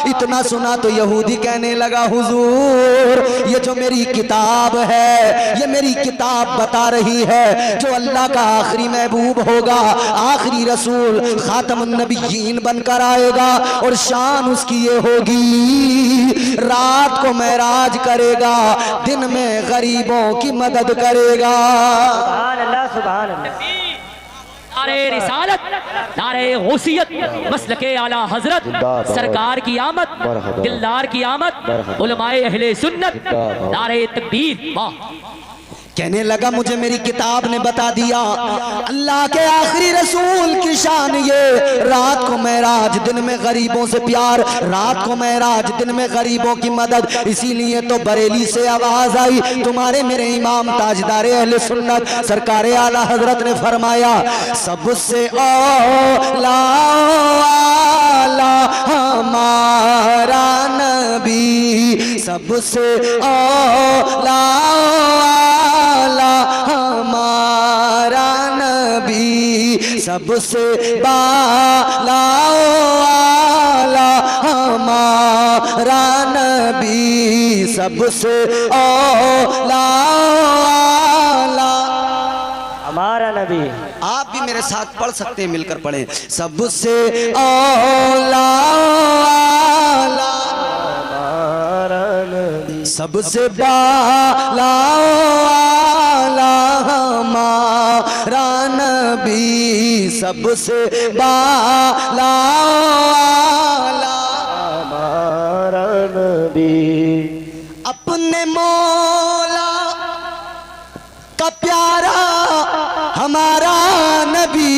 इतना सुना तो यहूदी कहने लगा हुजूर ये जो मेरी किताब है, ये मेरी किताब बता रही है जो अल्लाह का आखिरी महबूब होगा, आखिरी रसूल खातमुन नबिय्यीन बनकर आएगा और शान उसकी ये होगी रात को मेराज करेगा, दिन में गरीबों की मदद करेगा। सुभान अल्लाह सुभान अल्लाह। नारे रिसालत, नारे गौसियत, मसलके आला हजरत, सरकार की आमद, दिलदार की आमद, उलमाए अहले सुन्नत, नारे तकबीर। वाह। कहने लगा मुझे मेरी किताब ने बता दिया अल्लाह के आखिरी रसूल की शान ये, रात को मेराज दिन में गरीबों से प्यार, रात को मेराज दिन में गरीबों की मदद। इसीलिए तो बरेली से आवाज आई, तुम्हारे मेरे इमाम ताजदारे अहले सुन्नत सरकारे आला हजरत ने फरमाया सबसे औला हमारा नबी, सबसे औला हमारा नबी, सबसे बाला हमारा नबी, सबसे औला हमारा नबी। आप भी मेरे साथ पढ़ सकते हैं, मिलकर पढ़ें। सबसे औला हमारा नबी, सबसे बाला हमारा नबी, सबसे बाला हमारा नबी। अपने मौला का प्यारा हमारा नबी,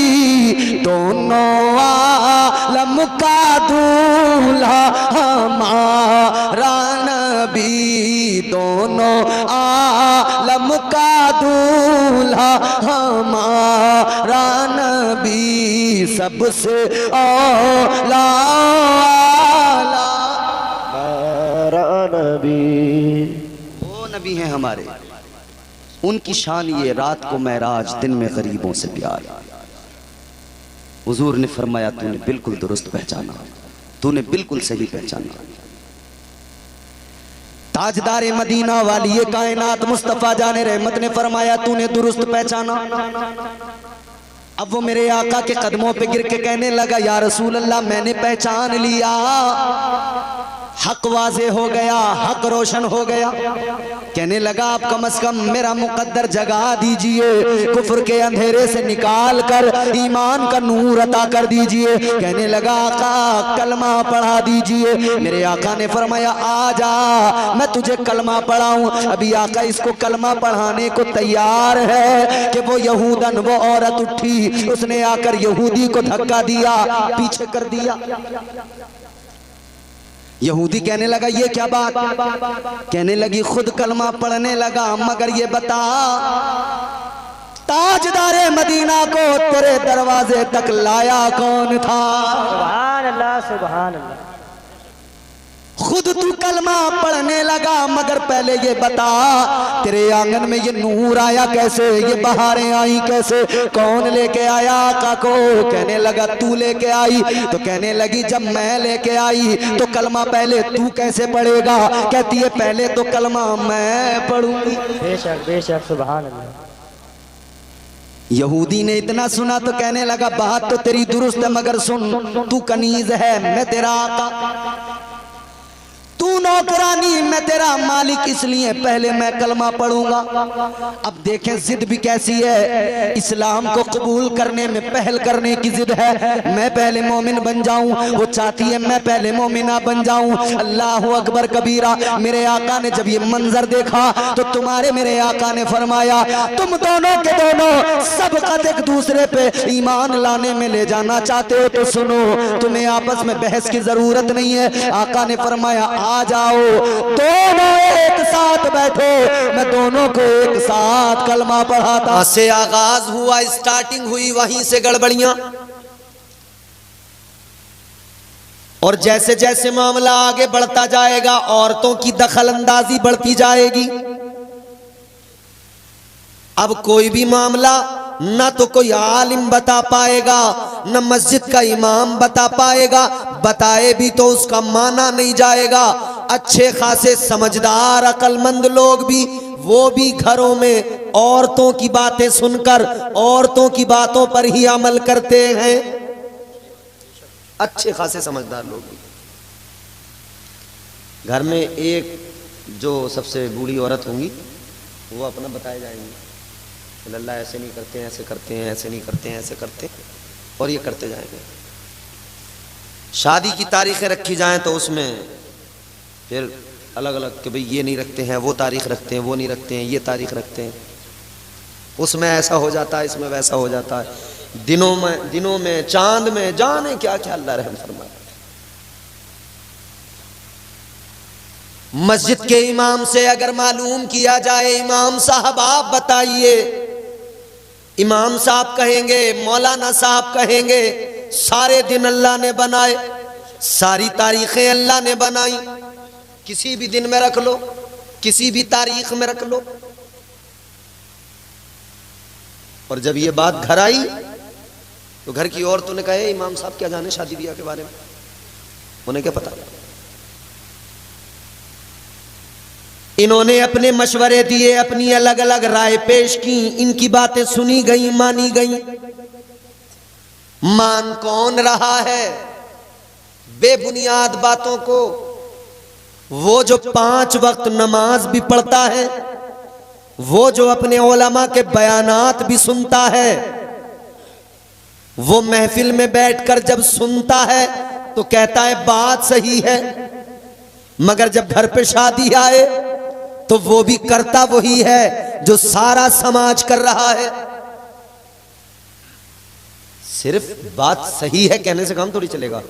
दोनों आलम का दूल्हा हमारा नबी, दोनों आलम का दूल्हा हमारा नबी, सबसे औला हमारा नबी। वो नबी हैं हमारे, उनकी शान ये रात को मेराज दिन में गरीबों से प्यार। हुजूर ने फरमाया तूने बिल्कुल दुरुस्त पहचाना, तूने बिल्कुल सही पहचाना। ताजदारे मदीना वाली ये कायनात मुस्तफा जाने रहमत ने फरमाया तूने दुरुस्त पहचाना। अब वो मेरे आका के कदमों पे गिर के कहने लगा या रसूल अल्लाह मैंने पहचान लिया, हक वाजे हो गया, हक रोशन हो गया। कहने लगा आप कम से कम मेरा मुकद्दर जगा दीजिए, कुफ्र के अंधेरे से निकाल कर ईमान का नूर अता कर दीजिए। कहने लगा आका कलमा पढ़ा दीजिए। मेरे आका ने फरमाया आ जा मैं तुझे कलमा पढ़ाऊं। अभी आका इसको कलमा पढ़ाने को तैयार है कि वो यहूदन वो औरत उठी, उसने आकर यहूदी को धक्का दिया, पीछे कर दिया। यहूदी कहने लगा ये क्या बात, कहने लगी खुद कलमा पढ़ने लगा मगर ये बता ताजदारे मदीना को तेरे दरवाजे तक लाया कौन था। सुभान अल्लाह सुभान अल्लाह। खुद तू कलमा पढ़ने लगा मगर पहले ये बता तेरे आंगन में ये नूर आया कैसे, ये बहारें आई कैसे, कौन लेके आया आका को। कहने लगा तू लेके आई। तो कहने लगी जब मैं लेके आई तो कलमा पहले तू कैसे पढ़ेगा। कहती है पहले तो कलमा मैं पढ़ूंगी। बेशक बेशक सुभान अल्लाह। यहूदी ने इतना सुना तो कहने लगा बात तो तेरी दुरुस्त है मगर सुन तू कनीज है, मैं तेरा आका, तू नौकरानी, मैं तेरा मालिक, इसलिए पहले मैं कलमा पढ़ूंगा। अब देखें जिद भी कैसी है, इस्लाम को कबूल करने में पहल करने की जिद है। मैं पहले मोमिन बन जाऊं, वो चाहती है मैं पहले मोमिना बन जाऊं। अल्लाह अकबर कबीरा। मेरे आका ने जब ये मंजर देखा तो तुम्हारे मेरे आका ने फरमाया तुम दोनों के दोनों सबकत एक दूसरे पे ईमान लाने में ले जाना चाहते हो तो सुनो, तुम्हें आपस में बहस की जरूरत नहीं है। आका ने फरमाया आ जाओ, दोनों एक साथ बैठो, मैं दोनों को एक साथ कलमा पढ़ाता। से आगाज हुआ, स्टार्टिंग हुई, वहीं से गड़बड़ियां। और जैसे जैसे मामला आगे बढ़ता जाएगा औरतों की दखल अंदाजी बढ़ती जाएगी। अब कोई भी मामला ना तो कोई आलिम बता पाएगा, न मस्जिद का इमाम बता पाएगा, बताए भी तो उसका माना नहीं जाएगा। अच्छे खासे समझदार अक्लमंद लोग भी, वो भी घरों में औरतों की बातें सुनकर औरतों की बातों पर ही अमल करते हैं। अच्छे खासे समझदार लोग भी। घर में एक जो सबसे बूढ़ी औरत होंगी वो अपना बताए जाएंगी, लल्ला ऐसे नहीं करते हैं, ऐसे करते हैं, ऐसे नहीं करते हैं, ऐसे करते हैं, और ये करते जाएंगे। शादी की तारीखें रखी जाएं तो उसमें फिर अलग अलग कि भाई ये नहीं रखते हैं, वो तारीख रखते हैं, वो नहीं रखते हैं, ये तारीख रखते हैं, उसमें ऐसा हो जाता है, इसमें वैसा हो जाता है। दिनों में चांद में जाने क्या क्या, अल्लाह रहम फरमाए। मस्जिद के इमाम से अगर मालूम किया जाए, इमाम साहब आप बताइए, इमाम साहब कहेंगे, मौलाना साहब कहेंगे, सारे दिन अल्लाह ने बनाए, सारी तारीखें अल्लाह ने बनाई, किसी भी दिन में रख लो, किसी भी तारीख में रख लो। और जब ये बात घर आई तो घर की औरतों ने कहा, इमाम साहब क्या जाने शादी ब्याह के बारे में, उन्हें क्या पता। इन्होंने अपने मशवरे दिए, अपनी अलग अलग राय पेश की, इनकी बातें सुनी गई, मानी गई। मान कौन रहा है बेबुनियाद बातों को? वो जो 5 वक्त नमाज भी पढ़ता है, वो जो अपने उलमा के बयानात भी सुनता है, वो महफिल में बैठकर जब सुनता है तो कहता है बात सही है, मगर जब घर पे शादी आए तो वो भी करता वही है जो सारा समाज कर रहा है। सिर्फ बात सही है कहने से काम थोड़ी चलेगा,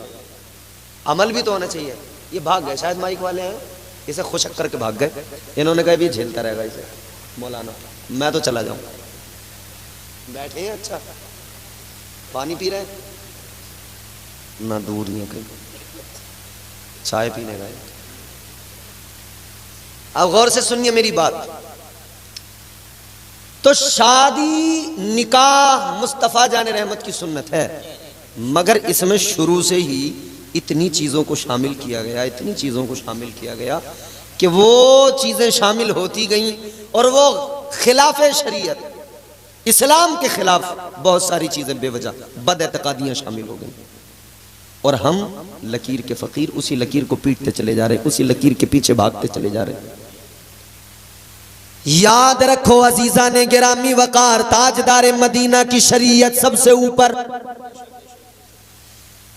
अमल भी तो होना चाहिए। ये भाग गए, शायद माइक वाले हैं, इसे खुशक करके भाग गए। इन्होंने कहा भी झेलता रहेगा इसे मौलाना, मैं तो चला जाऊं। बैठे हैं, अच्छा पानी पी रहे हैं ना, दूर नहीं कहीं चाय पीने गए। अब गौर से सुनिए मेरी बात। तो शादी निकाह मुस्तफा जाने रहमत की सुन्नत है, मगर इसमें शुरू से ही इतनी चीजों को शामिल किया गया, इतनी चीजों को शामिल किया गया कि वो चीजें शामिल होती गईं और वो खिलाफ शरीयत, इस्लाम के खिलाफ बहुत सारी चीजें बेवजह बदएतकादियां शामिल हो गई। और हम लकीर के फकीर उसी लकीर को पीटते चले जा रहे, उसी लकीर के पीछे भागते चले जा रहे। याद रखो अजीजा ने गिरामी वकार, ताजदार मदीना की शरीयत सबसे ऊपर।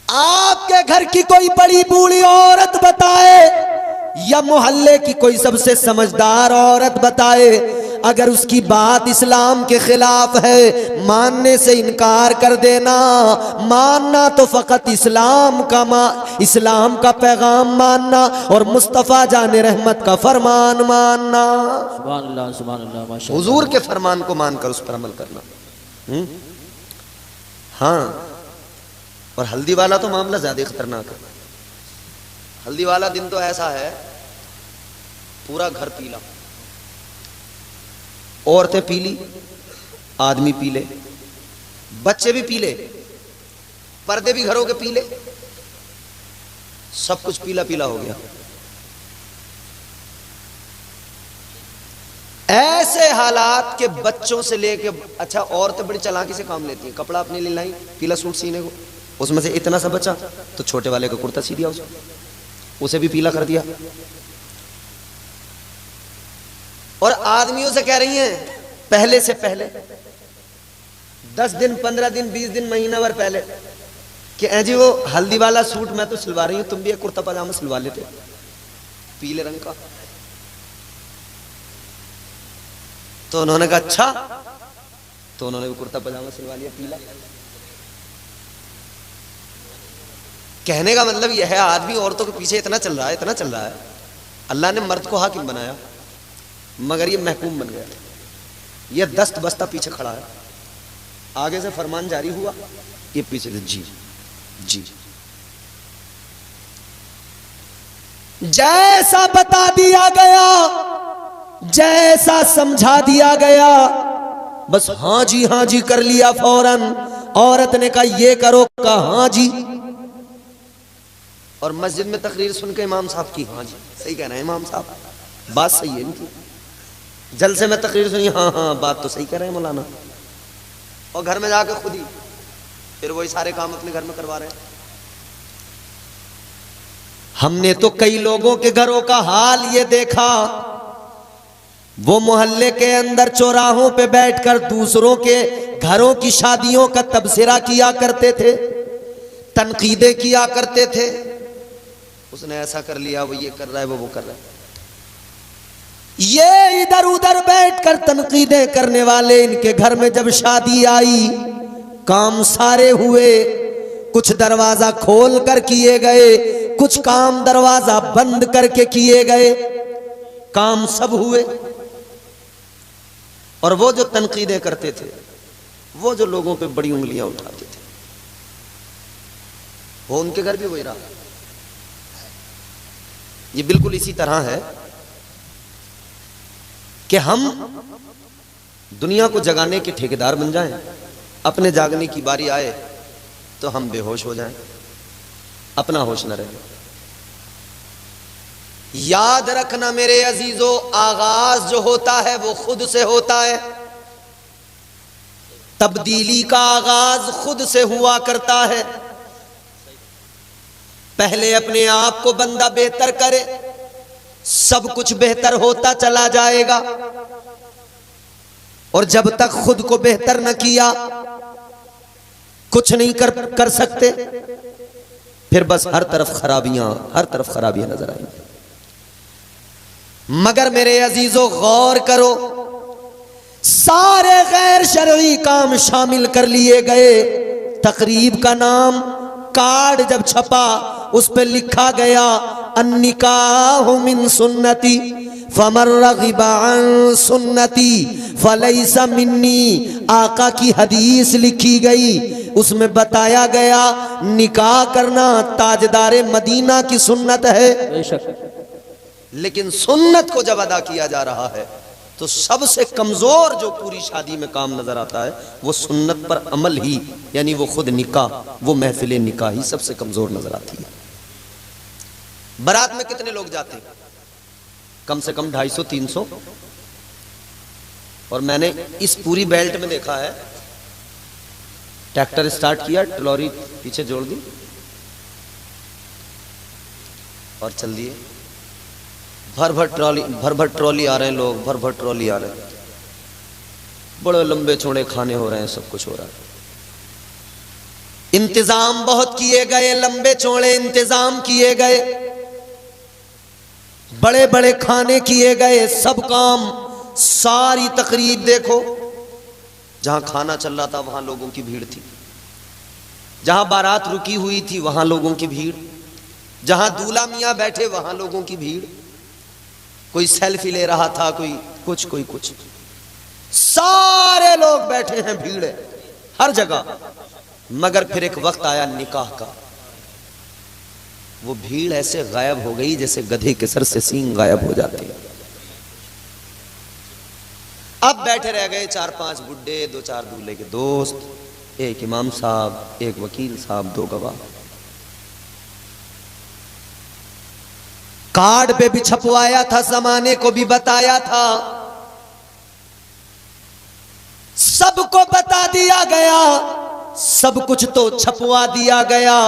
आपके घर की कोई बड़ी बूढ़ी औरत बताए या मोहल्ले की कोई सबसे समझदार औरत बताए, अगर उसकी बात इस्लाम के खिलाफ है, मानने से इनकार कर देना। मानना तो फकत इस्लाम का पैगाम मानना और मुस्तफ़ा जाने रहमत का फरमान मानना। सुभान अल्लाह, सुभान अल्लाह, माशाअल्लाह। हुजूर के फरमान को मानकर उस पर अमल करना। हाँ, और हल्दी वाला तो मामला ज्यादा खतरनाक है। हल्दी वाला दिन तो ऐसा है, पूरा घर पीला, औरतें पीली, आदमी पीले, बच्चे भी पीले, पर्दे भी घरों के पीले, सब कुछ पीला पीला हो गया। ऐसे हालात के बच्चों से लेके, अच्छा औरतें बड़ी चालाकी से काम लेती हैं, कपड़ा अपने लिए लाई, पीला सूट सीने को, उसमें से इतना सा बचा तो छोटे वाले का कुर्ता सी दिया, उसे भी पीला कर दिया। और आदमियों से कह रही हैं पहले से पहले 10 दिन 15 दिन 20 दिन महीना भर पहले कि जी वो हल्दी वाला सूट मैं तो सिलवा रही हूं, तुम भी एक कुर्ता पजामा सिलवा लेते पीले रंग का। तो उन्होंने कहा अच्छा, तो उन्होंने भी कुर्ता पजामा सिलवा लिया पीला। कहने का मतलब यह है, आदमी औरतों के पीछे इतना चल रहा है, इतना चल रहा है। अल्लाह ने मर्द को हाकिम बनाया, मगर ये महकूम बन गया। ये दस्त बस्ता पीछे खड़ा है, आगे से फरमान जारी हुआ, ये पीछे से जी जी, जैसा बता दिया गया, जैसा समझा दिया गया, बस हाँ जी कर लिया फौरन। औरत ने कहा ये करो, कहा हाँ जी। और मस्जिद में तकरीर सुन के इमाम साहब की, हाँ जी सही कह रहे हैं इमाम साहब, बात सही है इनकी। जलसे में तकरीर सुनी, हाँ बात तो सही कह रहे हैं मौलाना। और घर में जाकर खुद ही फिर वही सारे काम अपने घर में करवा रहे हैं। हमने तो कई लोगों के घरों का हाल ये देखा, वो मोहल्ले के अंदर चौराहों पे बैठकर दूसरों के घरों की शादियों का तबसरा किया करते थे, तनकीदें किया करते थे। उसने ऐसा कर लिया, वो ये कर रहा है, वो कर रहा है। ये इधर उधर बैठकर तनकीदें करने वाले, इनके घर में जब शादी आई, काम सारे हुए। कुछ दरवाजा खोल कर किए गए, कुछ काम दरवाजा बंद करके किए गए, काम सब हुए। और वो जो तनकीदें करते थे, वो जो लोगों पे बड़ी उंगलियां उठाते थे, वो उनके घर भी वही रहा। ये बिल्कुल इसी तरह है कि हम दुनिया को जगाने के ठेकेदार बन जाएं, अपने जागने की बारी आए तो हम बेहोश हो जाएं, अपना होश न रहे। याद रखना मेरे अजीजों, आगाज जो होता है वो खुद से होता है। तब्दीली का आगाज खुद से हुआ करता है। पहले अपने आप को बंदा बेहतर करे, सब कुछ बेहतर होता चला जाएगा। और जब तक खुद को बेहतर न किया, कुछ नहीं कर सकते। फिर बस हर तरफ खराबियां नजर आएंगी। मगर मेरे अजीजों गौर करो, सारे गैर शरई काम शामिल कर लिए गए। तकरीब का नाम कार्ड जब छपा, उस पर लिखा गया अन्निकाहु मिन सुन्नती फमन रगिबा अन सुन्नती फलैसा मिन्नी। आका की हदीस लिखी गई, उसमें बताया गया निकाह करना ताजदारे मदीना की सुन्नत है। लेकिन सुन्नत को जब अदा किया जा रहा है तो सबसे कमजोर जो पूरी शादी में काम नजर आता है वो सुन्नत पर अमल ही, यानी वो खुद निकाह, वो महफिल निकाह ही सबसे कमजोर नजर आती है। बारात में कितने लोग जाते हैं? कम से कम 250-300। और मैंने इस पूरी बेल्ट में देखा है, ट्रैक्टर स्टार्ट किया, ट्रॉली पीछे जोड़ दी और चल दिए। भर भर ट्रॉली आ रहे हैं लोग, भर भर ट्रॉली आ रहे हैं। बड़े लंबे चौड़े खाने हो रहे हैं, सब कुछ हो रहा है। इंतजाम बहुत किए गए, लंबे चौड़े इंतजाम किए गए, बड़े बड़े खाने किए गए, सब काम। सारी तकरीब देखो, जहां खाना चल रहा था वहां लोगों की भीड़ थी, जहां बारात रुकी हुई थी वहां लोगों की भीड़, जहां दूल्हा मियां बैठे वहां लोगों की भीड़। कोई सेल्फी ले रहा था, कोई कुछ, सारे लोग बैठे हैं, भीड़ है हर जगह। मगर फिर एक वक्त आया निकाह का, वो भीड़ ऐसे गायब हो गई जैसे गधे के सर से सींग गायब हो जाते हैं। अब बैठे रह गए 4-5 बुड्ढे, 2-4 दूल्हे के दोस्त, एक इमाम साहब, एक वकील साहब, 2 गवाह। कार्ड पे भी छपवाया था, जमाने को भी बताया था, सबको बता दिया गया, सब कुछ तो छपवा दिया गया।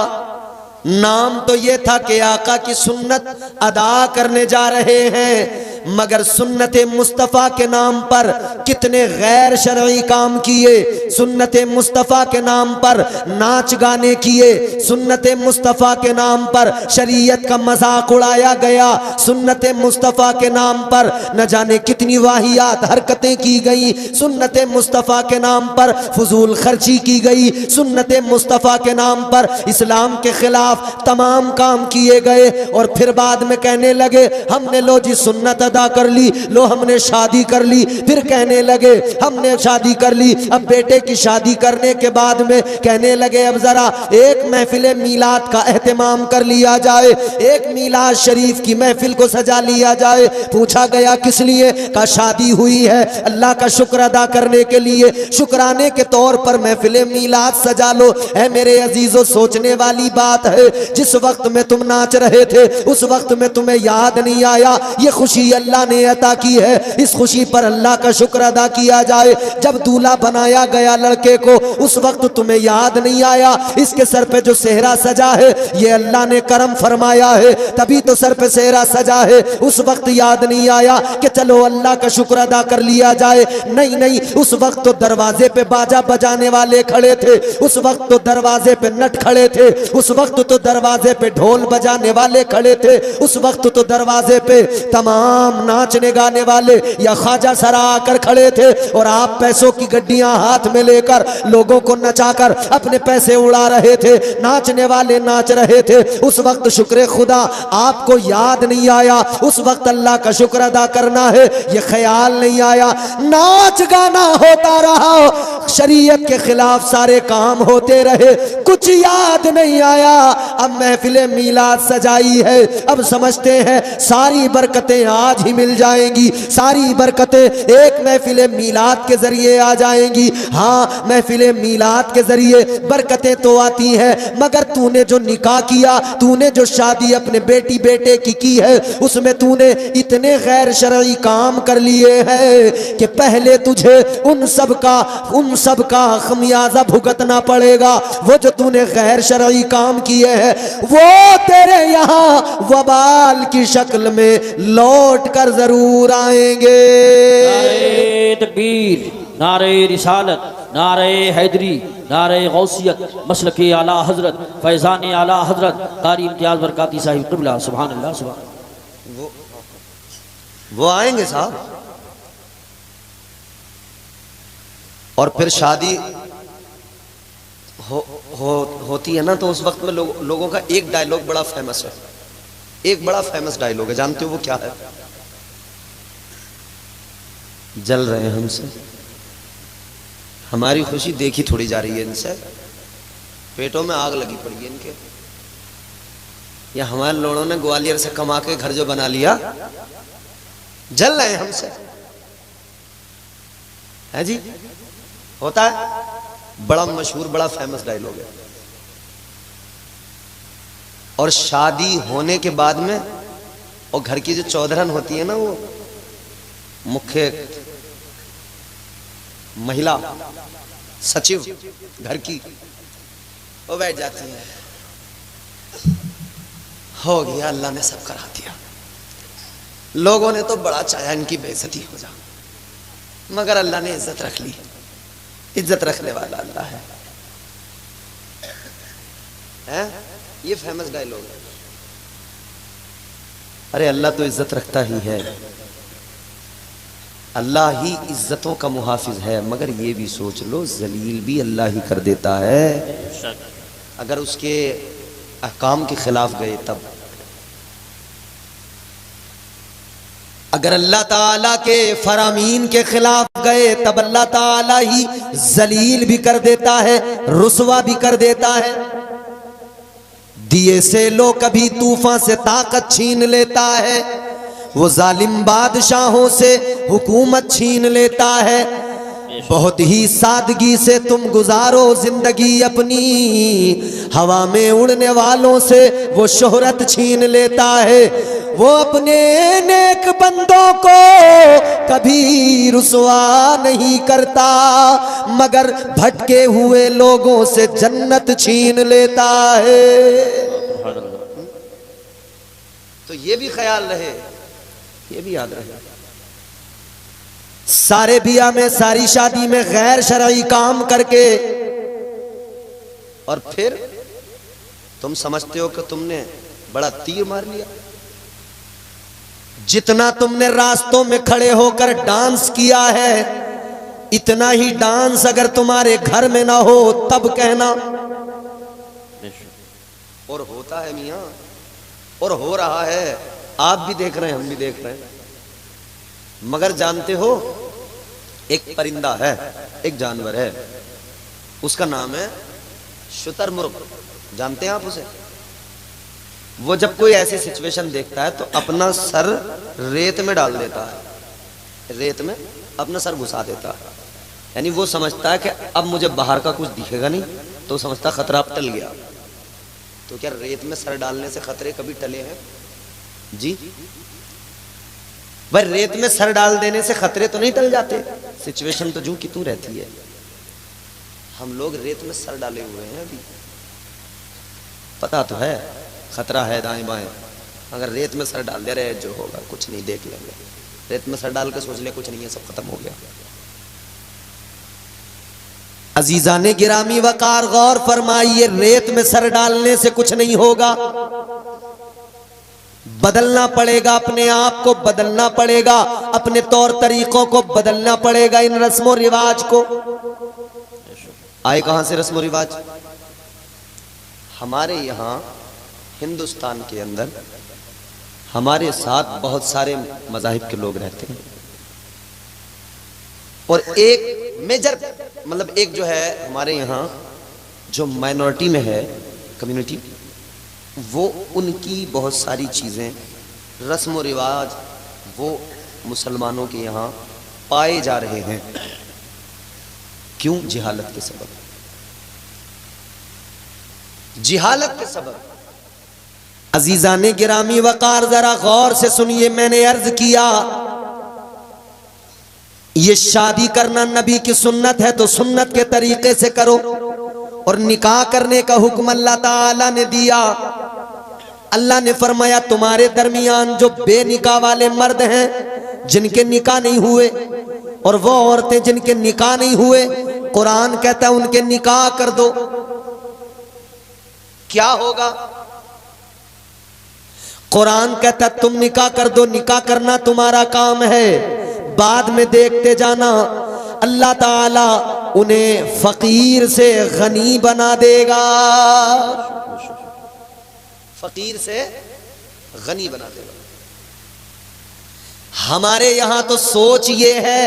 नाम तो ये था कि आका की सुन्नत अदा करने जा रहे हैं, मगर सुन्नत मुस्तफ़ा के नाम पर कितने गैर शरई काम किए। सुन्नत मुस्तफ़ा के नाम पर नाच गाने किए, सुन्नत मुस्तफ़ा के नाम पर शरीयत का मजाक उड़ाया गया, सुन्नत मुस्तफ़ा के नाम पर न जाने कितनी वाहियात हरकतें की गई, सुन्नत मुस्तफ़ा के नाम पर फजूल खर्ची की गई, सुन्नत मुस्तफ़ा के नाम पर इस्लाम के खिलाफ तमाम काम किए गए। और फिर बाद में कहने लगे हमने लो जी सुन्नत अदा अदा कर ली, लो हमने शादी कर ली। फिर कहने लगे हमने शादी कर ली, अब बेटे की शादी करने के बाद में कहने लगे अब जरा एक महफिल मीलाद का एहतमाम कर लिया जाए, एक मीलाद शरीफ की महफिल को सजा लिया जाए। पूछा गया किस लिए? का शादी हुई है, अल्लाह का शुक्र अदा करने के लिए, शुक्राने के तौर पर महफिल मीलाद सजा लो। है मेरे अजीजों, सोचने वाली बात है, जिस वक्त में तुम नाच रहे थे उस वक्त में तुम्हें याद नहीं आया ये खुशी अल्लाह ने अता की है, इस खुशी पर अल्लाह का शुक्र अदा किया जाए। जब दूल्हा बनाया गया लड़के को उस वक्त तुम्हें याद नहीं आया इसके सर पे जो सेहरा सजा है ये अल्लाह ने करम फरमाया है, तभी तो सर पे सेहरा सजा है। उस वक्त याद नहीं आया कि चलो अल्लाह का शुक्र अदा कर लिया जाए। नहीं नहीं, उस वक्त तो दरवाजे पे बाजा बजाने वाले खड़े थे, उस वक्त तो दरवाजे पे नट खड़े थे, उस वक्त तो दरवाजे पे ढोल बजाने वाले खड़े थे, उस वक्त तो दरवाजे पे तमाम नाचने गाने वाले या ख्वाजा सरा आकर खड़े थे और आप पैसों की गड्डियां हाथ में लेकर लोगों को नचाकर अपने पैसे उड़ा रहे थे, नाचने वाले नाच रहे थे। उस वक्त शुक्र खुदा आपको याद नहीं आया, उस वक्त अल्लाह का शुक्र अदा करना है ये ख्याल नहीं आया। नाच गाना होता रहा, शरीयत के खिलाफ सारे काम होते रहे, कुछ याद नहीं आया। अब महफिल मीलाद सजाई है, अब समझते हैं सारी बरकतें आज ही मिल जाएंगी, सारी बरकतें एक महफिल मीलाद के जरिए आ जाएंगी। हाँ, महफिल मीलाद के जरिए बरकतें तो आती हैं, मगर तूने जो निकाह किया, तूने जो शादी अपने बेटी बेटे की है, उसमें तूने इतने गैर शरई काम कर लिए हैं कि पहले तुझे उन सब का खमियाजा भुगतना पड़ेगा। वो जो तूने गैर शरई काम किए हैं वो तेरे यहाँ वबाल की शक्ल में लौट कर जरूर आएंगे। नारे तकबीर, नारे रिसालत, नारे हैदरी, नारे गौसियत, मसलके आला हजरत, फैजान आला हजरत कारी इम्तियाज बरकाती साहिब क़िबला। सुभान अल्लाह, सुभान। वो आएंगे साहब, और फिर शादी होती है ना तो उस वक्त में लोगों का एक डायलॉग बड़ा फेमस है, एक बड़ा फेमस डायलॉग है, जानते हो वो क्या है? जल रहे हैं हमसे, हमारी खुशी देखी थोड़ी जा रही है इनसे, पेटों में आग लगी पड़ी है इनके, या हमारे लोगों ने ग्वालियर से कमा के घर जो बना लिया, जल रहे हैं हमसे, है जी, होता है। बड़ा मशहूर बड़ा फेमस डायलॉग है। और शादी होने के बाद में और घर की जो चौधरन होती है ना, वो मुख्य महिला सचिव घर की, वो बैठ जाती है, हो गया अल्लाह ने सब करा दिया, लोगों ने तो बड़ा चाहा इनकी बेइज्जती हो जा, मगर अल्लाह ने इज्जत रख ली। इज्जत रखने वाला अल्लाह है, ये फेमस डायलॉग है। अरे अल्लाह तो इज्जत रखता ही है, अल्लाह ही इज्जतों का मुहाफिज है, मगर ये भी सोच लो जलील भी अल्लाह ही कर देता है अगर उसके अहकाम के खिलाफ गए तब। अगर अल्लाह ताला के फरामीन के खिलाफ गए तब अल्लाह ताला ही जलील भी कर देता है, रुसवा भी कर देता है। दिए से लो कभी तूफान से ताकत छीन लेता है, वो जालिम बादशाहों से हुकूमत छीन लेता है। बहुत ही सादगी से तुम गुजारो जिंदगी अपनी, हवा में उड़ने वालों से वो शोहरत छीन लेता है। वो अपने नेक बंदों को कभी रुसवा नहीं करता, मगर भटके हुए लोगों से जन्नत छीन लेता है। तो ये भी ख्याल रहे, ये भी याद रहे, सारे बिया में सारी शादी में गैर शरई काम करके और फिर तुम समझते हो कि तुमने बड़ा तीर मार लिया। जितना तुमने रास्तों में खड़े होकर डांस किया है, इतना ही डांस अगर तुम्हारे घर में ना हो तब कहना। और होता है मियां, और हो रहा है, आप भी देख रहे हैं, हम भी देख रहे हैं। मगर जानते हो एक परिंदा है, एक जानवर है, उसका नाम है शुतुरमुर्ग। जानते हैं आप उसे? वो जब कोई ऐसी सिचुएशन देखता है तो अपना सर रेत में डाल देता है, रेत में अपना सर घुसा देता है। यानी वो समझता है कि अब मुझे बाहर का कुछ दिखेगा नहीं, तो समझता खतरा अब टल गया। तो क्या रेत में सर डालने से खतरे कभी टले हैं जी? भाई रेत में सर डाल देने से खतरे तो नहीं टल जाते, सिचुएशन तो जूं की तूं रहती है। हम लोग रेत में सर डाले हुए हैं अभी, पता तो है खतरा है दाएं बाएं, अगर रेत में सर डाल दे रहे जो होगा कुछ नहीं, देख लेंगे। रेत में सर डाल के सोच ले कुछ नहीं है, सब खत्म हो गया। अजीजाने गिरामी वकार गौर फरमाइए, रेत में सर डालने से कुछ नहीं होगा। बदलना पड़ेगा, अपने आप को बदलना पड़ेगा, अपने तौर तरीकों को बदलना पड़ेगा। इन रस्मों रिवाज को आए कहां से रस्मों रिवाज? हमारे यहां हिंदुस्तान के अंदर हमारे साथ बहुत सारे मज़ाहिब के लोग रहते हैं, और एक मेजर मतलब एक जो है हमारे यहाँ जो माइनॉरिटी में है कम्युनिटी, वो उनकी बहुत सारी चीज़ें रस्म व रिवाज वो मुसलमानों के यहाँ पाए जा रहे हैं। क्यों? जिहालत के सबब, जिहालत के सबब। अजीजाने गिरामी वकार जरा गौर से सुनिए, मैंने अर्ज किया ये शादी करना नबी की सुन्नत है तो सुन्नत के तरीके से करो, और निकाह करने का हुक्म अल्लाह ताला ने दिया। अल्लाह ने फरमाया तुम्हारे दरमियान जो बेनिकाह वाले मर्द हैं जिनके निकाह नहीं हुए, और वो औरतें जिनके निकाह नहीं हुए, कुरान कहता है उनके निकाह कर दो। क्या होगा? कुरान कहता है तुम निकाह कर दो, निकाह करना तुम्हारा काम है, बाद में देखते जाना अल्लाह ताला उन्हें फकीर से गनी बना देगा, फकीर से गनी बना देगा। हमारे यहां तो सोच ये है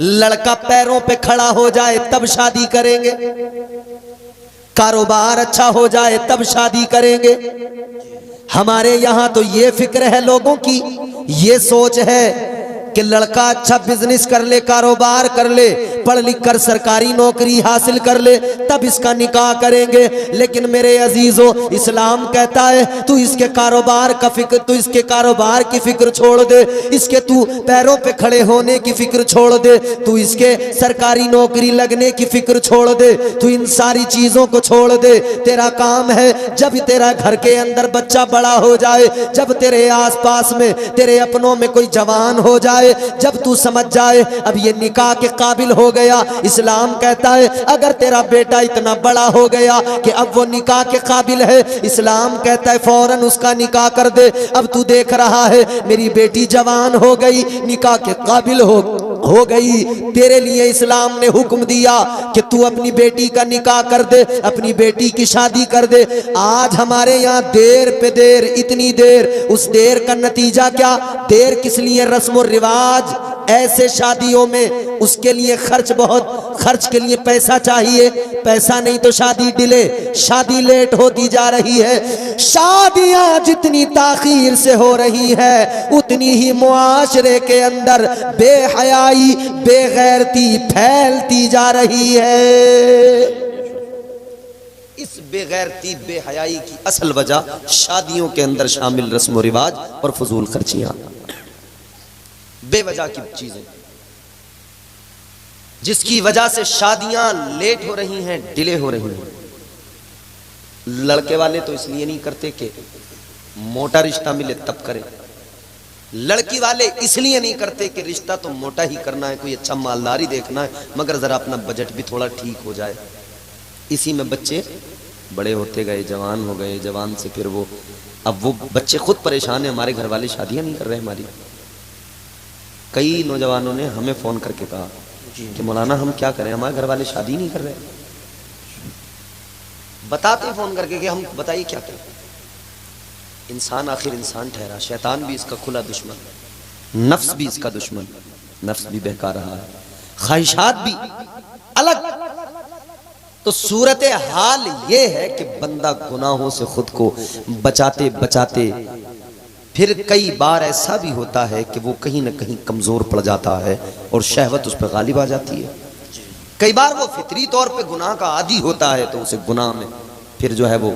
लड़का पैरों पे खड़ा हो जाए तब शादी करेंगे, कारोबार अच्छा हो जाए तब शादी करेंगे। हमारे यहां तो ये फिक्र है लोगों की, ये सोच है कि लड़का अच्छा बिजनेस कर ले, कारोबार कर ले, पढ़ लिख कर सरकारी नौकरी हासिल कर ले, तब इसका निकाह करेंगे। लेकिन मेरे अजीजों, इस्लाम कहता है तू इसके कारोबार का फिक्र, तू इसके कारोबार की फिक्र छोड़ दे, इसके तू पैरों पे खड़े होने की फिक्र छोड़ दे, तू इसके सरकारी नौकरी लगने की फिक्र छोड़ दे, तू इन सारी चीजों को छोड़ दे। तेरा काम है जब तेरा घर के अंदर बच्चा बड़ा हो जाए, जब तेरे आसपास में तेरे अपनों में कोई जवान हो जाए, जब तू समझ जाए अब ये निकाह के काबिल हो गया, इस्लाम कहता है अगर तेरा बेटा इतना बड़ा हो गया कि अब वो निकाह के काबिल है, इस्लाम कहता है फौरन उसका निकाह कर दे। अब तू देख रहा है मेरी बेटी जवान हो गई, निकाह के काबिल हो गई, तेरे लिए इस्लाम ने हुक्म दिया कि तू अपनी बेटी का निकाह कर दे, अपनी बेटी की शादी कर दे। आज हमारे यहाँ देर पे देर, इतनी देर, उस देर का नतीजा क्या? देर किस लिए? रस्म रिवाज ऐसे शादियों में उसके लिए खर्च, बहुत खर्च के लिए पैसा चाहिए, पैसा नहीं तो शादी डिले, शादी लेट होती जा रही है। शादियां जितनी ताखीर से हो रही है उतनी ही मुआशरे के अंदर बेहयाई बेगैरती फैलती जा रही है। इस बेगैरती बेहयाई की असल वजह शादियों के अंदर शामिल रस्म व रिवाज और फजूल खर्चियां, बेवजह की चीजें, जिसकी वजह से शादियां लेट हो रही हैं, डिले हो रही हैं। लड़के वाले तो इसलिए नहीं करते कि मोटा रिश्ता मिले तब करें, लड़की वाले इसलिए नहीं करते कि रिश्ता तो मोटा ही करना है, कोई अच्छा मालदार ही देखना है, मगर जरा अपना बजट भी थोड़ा ठीक हो जाए। इसी में बच्चे बड़े होते गए, जवान हो गए, जवान से फिर वो, अब वो बच्चे खुद परेशान है, हमारे घर वाले शादियां नहीं कर रहे हमारी। कई नौजवानों ने हमें फ़ोन करके कहा कि मौलाना हम क्या करें, हमारे घर वाले शादी नहीं कर रहे। बताते फ़ोन करके कि हम बताइए क्या करें। इंसान आखिर इंसान ठहरा, शैतान भी इसका खुला दुश्मन। नफ्स भी इसका दुश्मन, नफ्स भी बहका रहा है, ख्वाहिशात भी अलग। तो सूरत हाल ये है कि बंदा गुनाहों से खुद को बचाते बचाते फिर कई बार ऐसा भी होता है कि वो कहीं ना कहीं कमजोर पड़ जाता है और शहवत उस पर गालिब आ जाती है। कई बार वो फितरी तौर पे गुनाह का आदी होता है तो उसे गुनाह में फिर जो है वो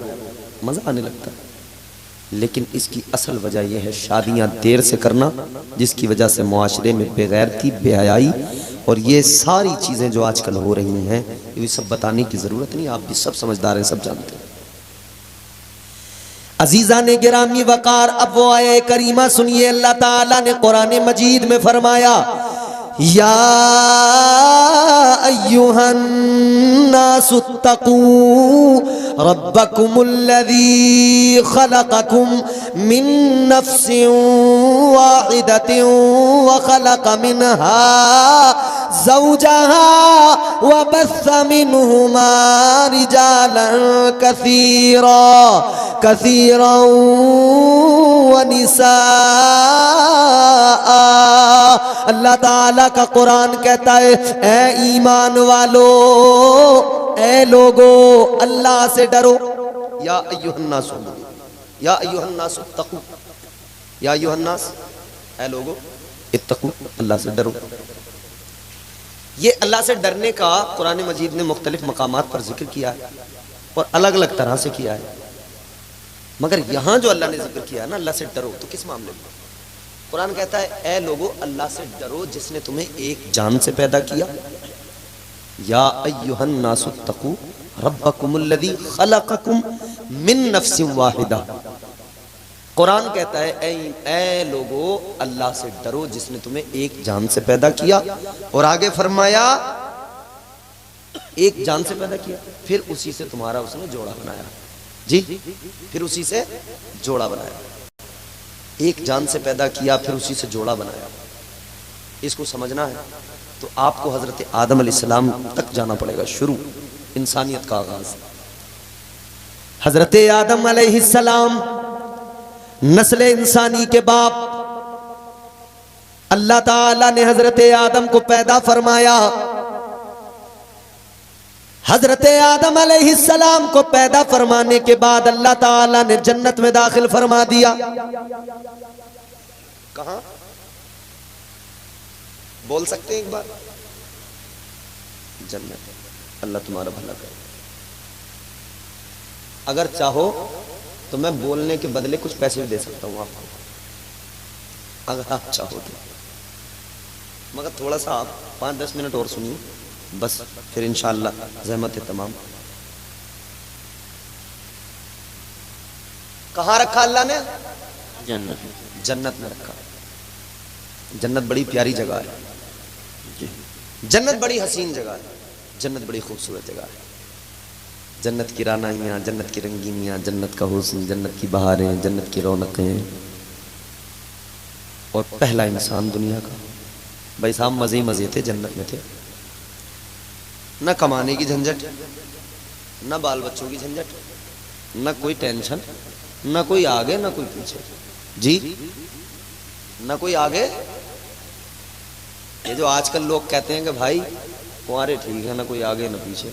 मजा आने लगता है। लेकिन इसकी असल वजह यह है शादियां देर से करना, जिसकी वजह से मुआशरे में बेगैरती, बेहयाई और ये सारी चीज़ें जो आजकल हो रही हैं, ये सब बताने की ज़रूरत नहीं, आप भी सब समझदार हैं, सब जानते हैं। अजीज़ा ने गिरामी वकार, अब वो आए करीमा सुनिए। अल्लाह ताला ने कुरान मजीद में फरमाया, या अय्युहन नासुत्तकू रब्बकुमुल्लज़ी खलक़कुम मिन नफ्सिन वाहिदतिन व खलक़ मिनहा ज़ौजहा व बस्स मिनहुमा रिजालन कसीरन व निसाअ। अल्लाह ताला का कुरान कहता है, ए ईमान वालो, ए लोगो, अल्लाह से डरो। या अय्युहन्नास, या अय्युहन्नास इत्तकू, या अय्युहन्नास, ए लोगो, इत्तकू, अल्लाह से डरो। ये अल्लाह से डरने का कुरान मजीद ने मुख्तलिफ मकामात पर जिक्र किया है और अलग अलग तरह से किया है। मगर यहां जो अल्लाह ने जिक्र किया है ना, अल्लाह से डरो, तो किस मामले में? कुरान कहता है, ए लोगो, अल्लाह से डरो जिसने तुम्हें एक जान से पैदा किया। या अय्युहन नासुत्तकू रब्बकुमुल्लज़ी खलक़कुम मिन नफ्सिन वाहिदा। कुरान कहता है, ए लोगो, अल्लाह से डरो जिसने तुम्हें एक जान से पैदा किया। और आगे फरमाया, एक जान से पैदा किया, फिर उसी से तुम्हारा उसने जोड़ा बनाया। जी, फिर उसी से जोड़ा बनाया। एक जान से पैदा किया, फिर उसी से जोड़ा बनाया। इसको समझना है तो आपको हजरत आदम अलैहिस्सलाम तक जाना पड़ेगा। शुरू इंसानियत का आगाज, हजरत आदम अलैहिस्सलाम नस्ल इंसानी के बाप। अल्लाह ताला ने हजरत आदम को पैदा फरमाया। हजरत आदम अलैहिस्सलाम को पैदा फरमाने के बाद अल्लाह ताला ने जन्नत में दाखिल फरमा दिया। कहां? बोल सकते हैं एक बार? जन्नत। अल्लाह तुम्हारा भला करे। अगर चाहो तो मैं बोलने के बदले कुछ पैसे भी दे सकता हूं आपको, अगर आप चाहो तो। मगर थोड़ा सा आप 5-10 मिनट और सुनिए बस, फिर इंशाअल्लाह ज़हमत है तमाम। कहां रखा अल्लाह ने? जन्नत। जन्नत में रखा। जन्नत बड़ी प्यारी जगह है, जन्नत बड़ी हसीन जगह है, जन्नत बड़ी खूबसूरत जगह है। जन्नत की रानाइयाँ, जन्नत की रंगीनियाँ, जन्नत का हुस्न, जन्नत की बहारें, जन्नत की रौनकें। और पहला इंसान दुनिया का, भाई साहब मज़े ही मज़े थे, जन्नत में थे। न कमाने की झंझट, न बाल बच्चों की झंझट, न कोई टेंशन, न कोई आगे न कोई पीछे। जी, न कोई आगे। ये जो आजकल लोग कहते हैं कि भाई कुंवारे ठीक है, ना कोई आगे ना पीछे।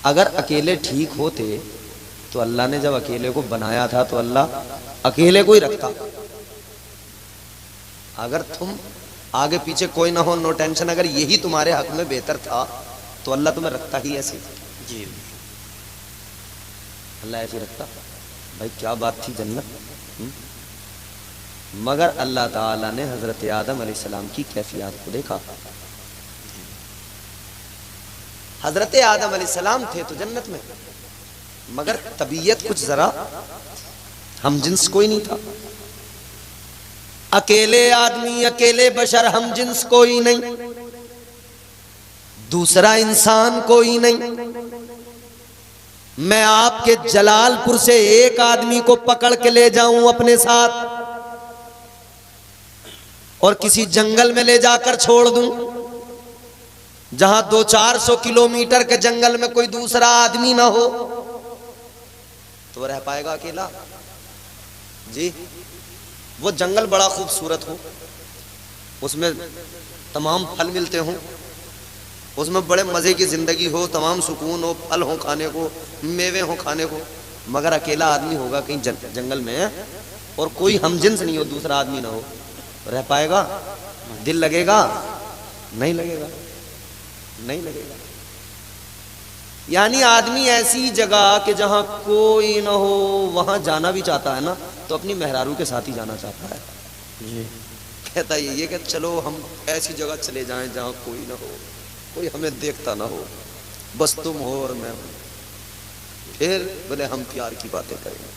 अगर अकेले ठीक होते तो अल्लाह ने जब अकेले को बनाया था तो अल्लाह अकेले को ही रखता। अगर तुम आगे पीछे कोई ना हो, नो टेंशन, अगर यही तुम्हारे हक में बेहतर था तो अल्लाह तुम्हें रखता ही ऐसे। जी, अल्लाह ऐसे रखता। भाई क्या बात थी जन्नत। मगर अल्लाह ताला ने हजरत आदम अलैहिस्सलाम की कैफियत को देखा। हजरत आदम अलैहिस्सलाम थे तो जन्नत में, मगर तबीयत कुछ जरा हम जिन्स कोई नहीं था। अकेले आदमी, अकेले बशर, हम जिन्स कोई नहीं, दूसरा इंसान कोई नहीं। मैं आपके जलालपुर से एक आदमी को पकड़ के ले जाऊं अपने साथ और किसी जंगल में ले जाकर छोड़ दूं, जहां 200-400 किलोमीटर के जंगल में कोई दूसरा आदमी ना हो, तो रह पाएगा अकेला? जी, वो जंगल बड़ा खूबसूरत हो, उसमें तमाम फल मिलते हों, उसमें बड़े मज़े की ज़िंदगी हो, तमाम सुकून हो, फल हो खाने को, मेवे हो खाने को, मगर अकेला आदमी होगा कहीं जंगल में और कोई हमजिन्स नहीं हो, दूसरा आदमी ना हो, रह पाएगा? दिल लगेगा? नहीं लगेगा, नहीं लगेगा। यानी आदमी ऐसी जगह कि जहां कोई ना हो वहां जाना भी चाहता है ना, तो अपनी मेहरारू के साथ ही जाना चाहता है जी। कहता ये कि चलो हम ऐसी जगह चले जाएं जहां कोई ना हो, कोई हमें देखता ना हो, बस तुम हो और मैं हूं, फिर बोले हम प्यार की बातें करेंगे।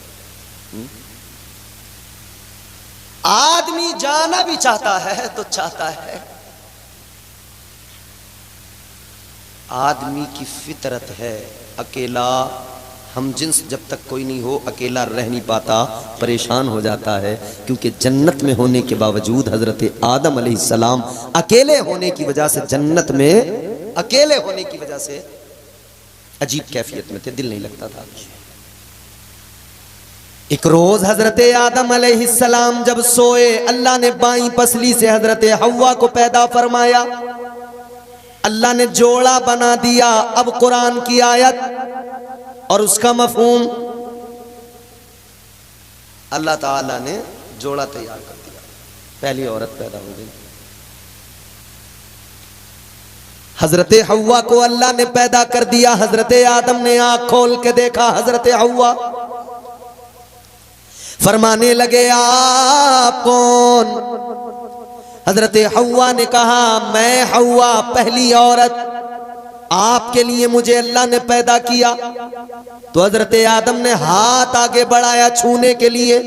आदमी जाना भी चाहता है तो चाहता है, आदमी की फितरत है अकेला, हम जिन्स जब तक कोई नहीं हो अकेला रह नहीं पाता, परेशान हो जाता है। क्योंकि जन्नत में होने के बावजूद हजरत आदम अलैहिस्सलाम अकेले होने की वजह से, जन्नत में अकेले होने की वजह से अजीब कैफियत में थे, दिल नहीं लगता था। एक रोज हजरत आदम अलैहिस्सलाम जब सोए, अल्लाह ने बाईं पसली से हजरत हव्वा को पैदा फरमाया, अल्लाह ने जोड़ा बना दिया। अब कुरान की आयत और उसका मफहूम, अल्लाह ताला ने जोड़ा तैयार कर दिया, पहली औरत पैदा हो गई। हजरत हव्वा को अल्लाह ने पैदा कर दिया। हजरत आदम ने आंख खोल के देखा, हजरत हव्वा फरमाने लगे आप कौन? हजरत हव्वा ने कहा मैं हव्वा, पहली औरत, आपके लिए मुझे अल्लाह ने पैदा किया। तो हजरत आदम ने हाथ आगे बढ़ाया छूने के लिए,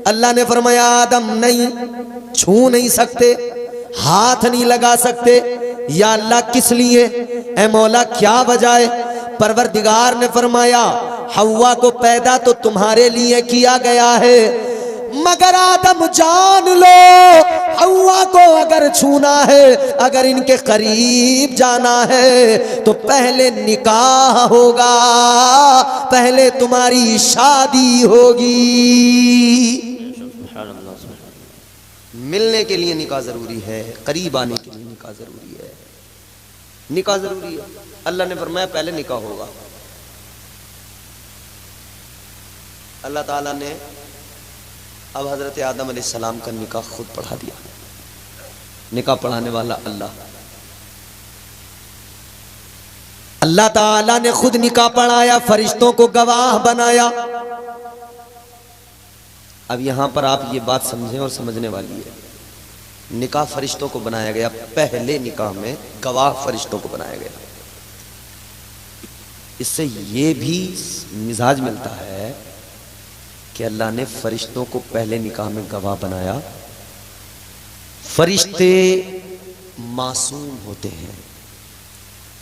अल्लाह ने फरमाया आदम नहीं, छू नहीं सकते, हाथ नहीं लगा सकते। या अल्लाह किस लिए? ऐ मौला क्या वजह है? परवरदिगार ने फरमाया हव्वा को पैदा तो तुम्हारे लिए किया गया है, मगर आदम जान लो हव्वा को अगर छूना है, अगर इनके करीब जाना है तो पहले निकाह होगा, पहले तुम्हारी शादी होगी। मिलने के लिए निकाह जरूरी है, करीब आने के लिए निकाह जरूरी है, निकाह जरूरी है। अल्लाह ने फरमाया पहले निकाह होगा। अल्लाह ताला ने अब हजरत आदम अलैहिस्सलाम का निकाह खुद पढ़ा दिया। निकाह पढ़ाने वाला अल्लाह, अल्लाह ताला ने खुद निकाह पढ़ाया, फरिश्तों को गवाह बनाया। अब यहां पर आप ये बात समझें और समझने वाली है, निकाह फरिश्तों को बनाया गया, पहले निकाह में गवाह फरिश्तों को बनाया गया। इससे ये भी मिजाज मिलता है कि अल्लाह ने फरिश्तों को पहले निकाह में गवाह बनाया। फरिश्ते मासूम होते हैं,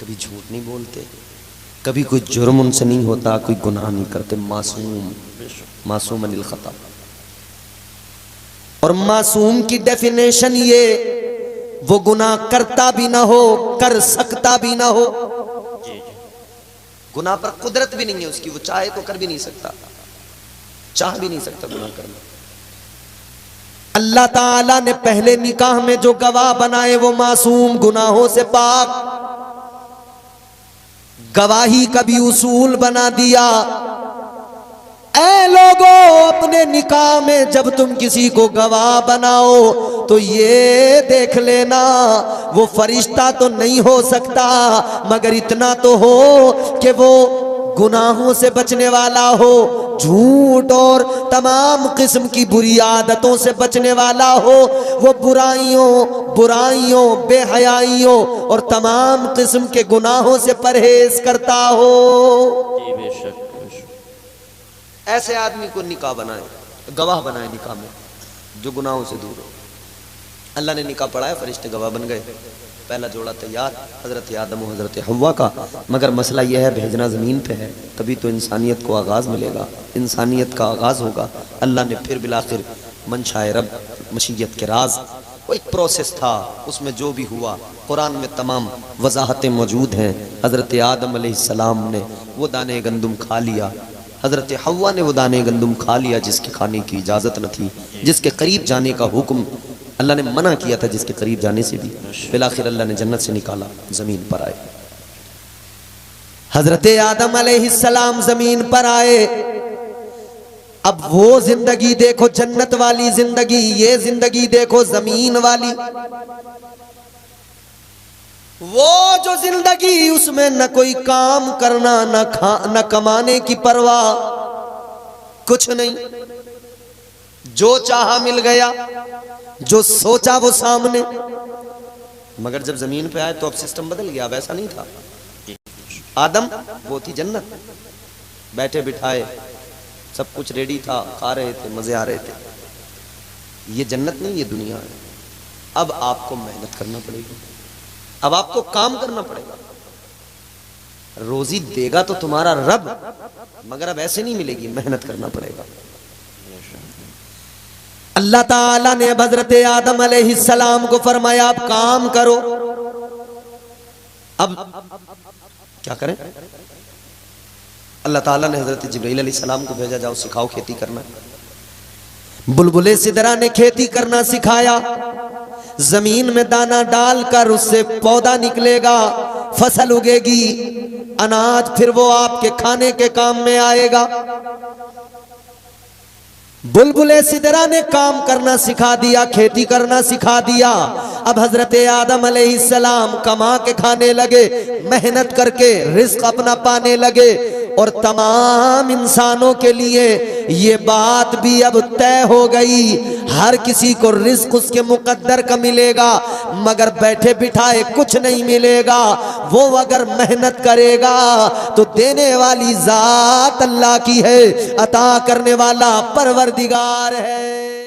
कभी झूठ नहीं बोलते, कभी कोई जुर्म उनसे नहीं होता, कोई गुनाह नहीं करते, मासूम, मासूम अनिल खता। और मासूम की डेफिनेशन ये, वो गुनाह करता भी ना हो, कर सकता भी ना हो, गुनाह पर कुदरत भी नहीं है उसकी, वो चाहे तो कर भी नहीं सकता, चाह भी नहीं सकता गुनाह करना। अल्लाह ताला ने पहले निकाह में जो गवाह बनाए वो मासूम, गुनाहों से पाक, गवाही का भी उसूल बना दिया। ऐ लोगों, अपने निकाह में जब तुम किसी को गवाह बनाओ तो ये देख लेना वो फरिश्ता तो नहीं हो सकता, मगर इतना तो हो कि वो गुनाहों से बचने वाला हो, झूठ और तमाम किस्म की बुरी आदतों से बचने वाला हो, वो बुराइयों, बेहयाइयों और तमाम किस्म के गुनाहों से परहेज करता हो। ऐसे आदमी को निकाह बनाए, गवाह बनाए निकाह में, जो गुनाहों से दूर हो। अल्लाह ने निकाह पढ़ाया, फरिश्ते गवाह बन गए, पहला जोड़ा तैयार, हजरत आदम और हजरत हव्वा का। मगर मसला यह है भेजना ज़मीन पे है, तभी तो इंसानियत को आगाज़ मिलेगा, इंसानियत का आगाज़ होगा। अल्लाह ने फिर बिलाखिर मंशाए रब, मशीयत के राज, वो एक प्रोसेस था, उसमें जो भी हुआ कुरान में तमाम वजाहतें मौजूद हैं। हजरत आदम अलैहिस्सलाम ने वो दाने गंदुम खा लिया, हजरत हव्वा ने वो दाने गंदुम खा लिया जिसके खाने की इजाजत न थी, जिसके करीब जाने का हुक्म अल्लाह ने मना किया था, जिसके करीब जाने से भी। फिर आखिर अल्लाह ने जन्नत से निकाला, जमीन पर आए। हजरत आदम अलैहिस्सलाम जमीन पर आए। अब वो जिंदगी देखो जन्नत वाली जिंदगी, ये जिंदगी देखो जमीन वाली। वो जो जिंदगी उसमें न कोई काम करना, न कमाने की परवाह, कुछ नहीं, जो चाहा मिल गया, जो सोचा वो सामने। मगर जब जमीन पे आए तो अब सिस्टम बदल गया, वैसा नहीं था। आदम वो थी जन्नत, बैठे बिठाए सब कुछ रेडी था, खा रहे थे, मजे आ रहे थे। ये जन्नत नहीं, ये दुनिया है। अब आपको मेहनत करना पड़ेगी, अब आपको काम करना पड़ेगा। रोजी देगा तो तुम्हारा रब, मगर अब ऐसे नहीं मिलेगी, मेहनत करना पड़ेगा। अल्लाह ताला ने हजरत आदम अलैहिस्सलाम को फरमाया आप काम करो। अब क्या करें? अल्लाह ताला ने हजरत जिब्राइल अलैहिस्सलाम को भेजा, जाओ सिखाओ खेती करना। बुलबुले सिदरा ने खेती करना सिखाया। जमीन में दाना डालकर उससे पौधा निकलेगा, फसल उगेगी, अनाज, फिर वो आपके खाने के काम में आएगा। बुलबुले सिदरा ने काम करना सिखा दिया, खेती करना सिखा दिया। अब हजरत आदम अलैहिस्सलाम कमा के खाने लगे, मेहनत करके रिस्क अपना पाने लगे। और तमाम इंसानों के लिए ये बात भी अब तय हो गई, हर किसी को रिस्क उसके मुकद्दर का मिलेगा, मगर बैठे बिठाए कुछ नहीं मिलेगा। वो अगर मेहनत करेगा तो देने वाली जात अल्लाह की है, अता करने वाला परवरदिगार है।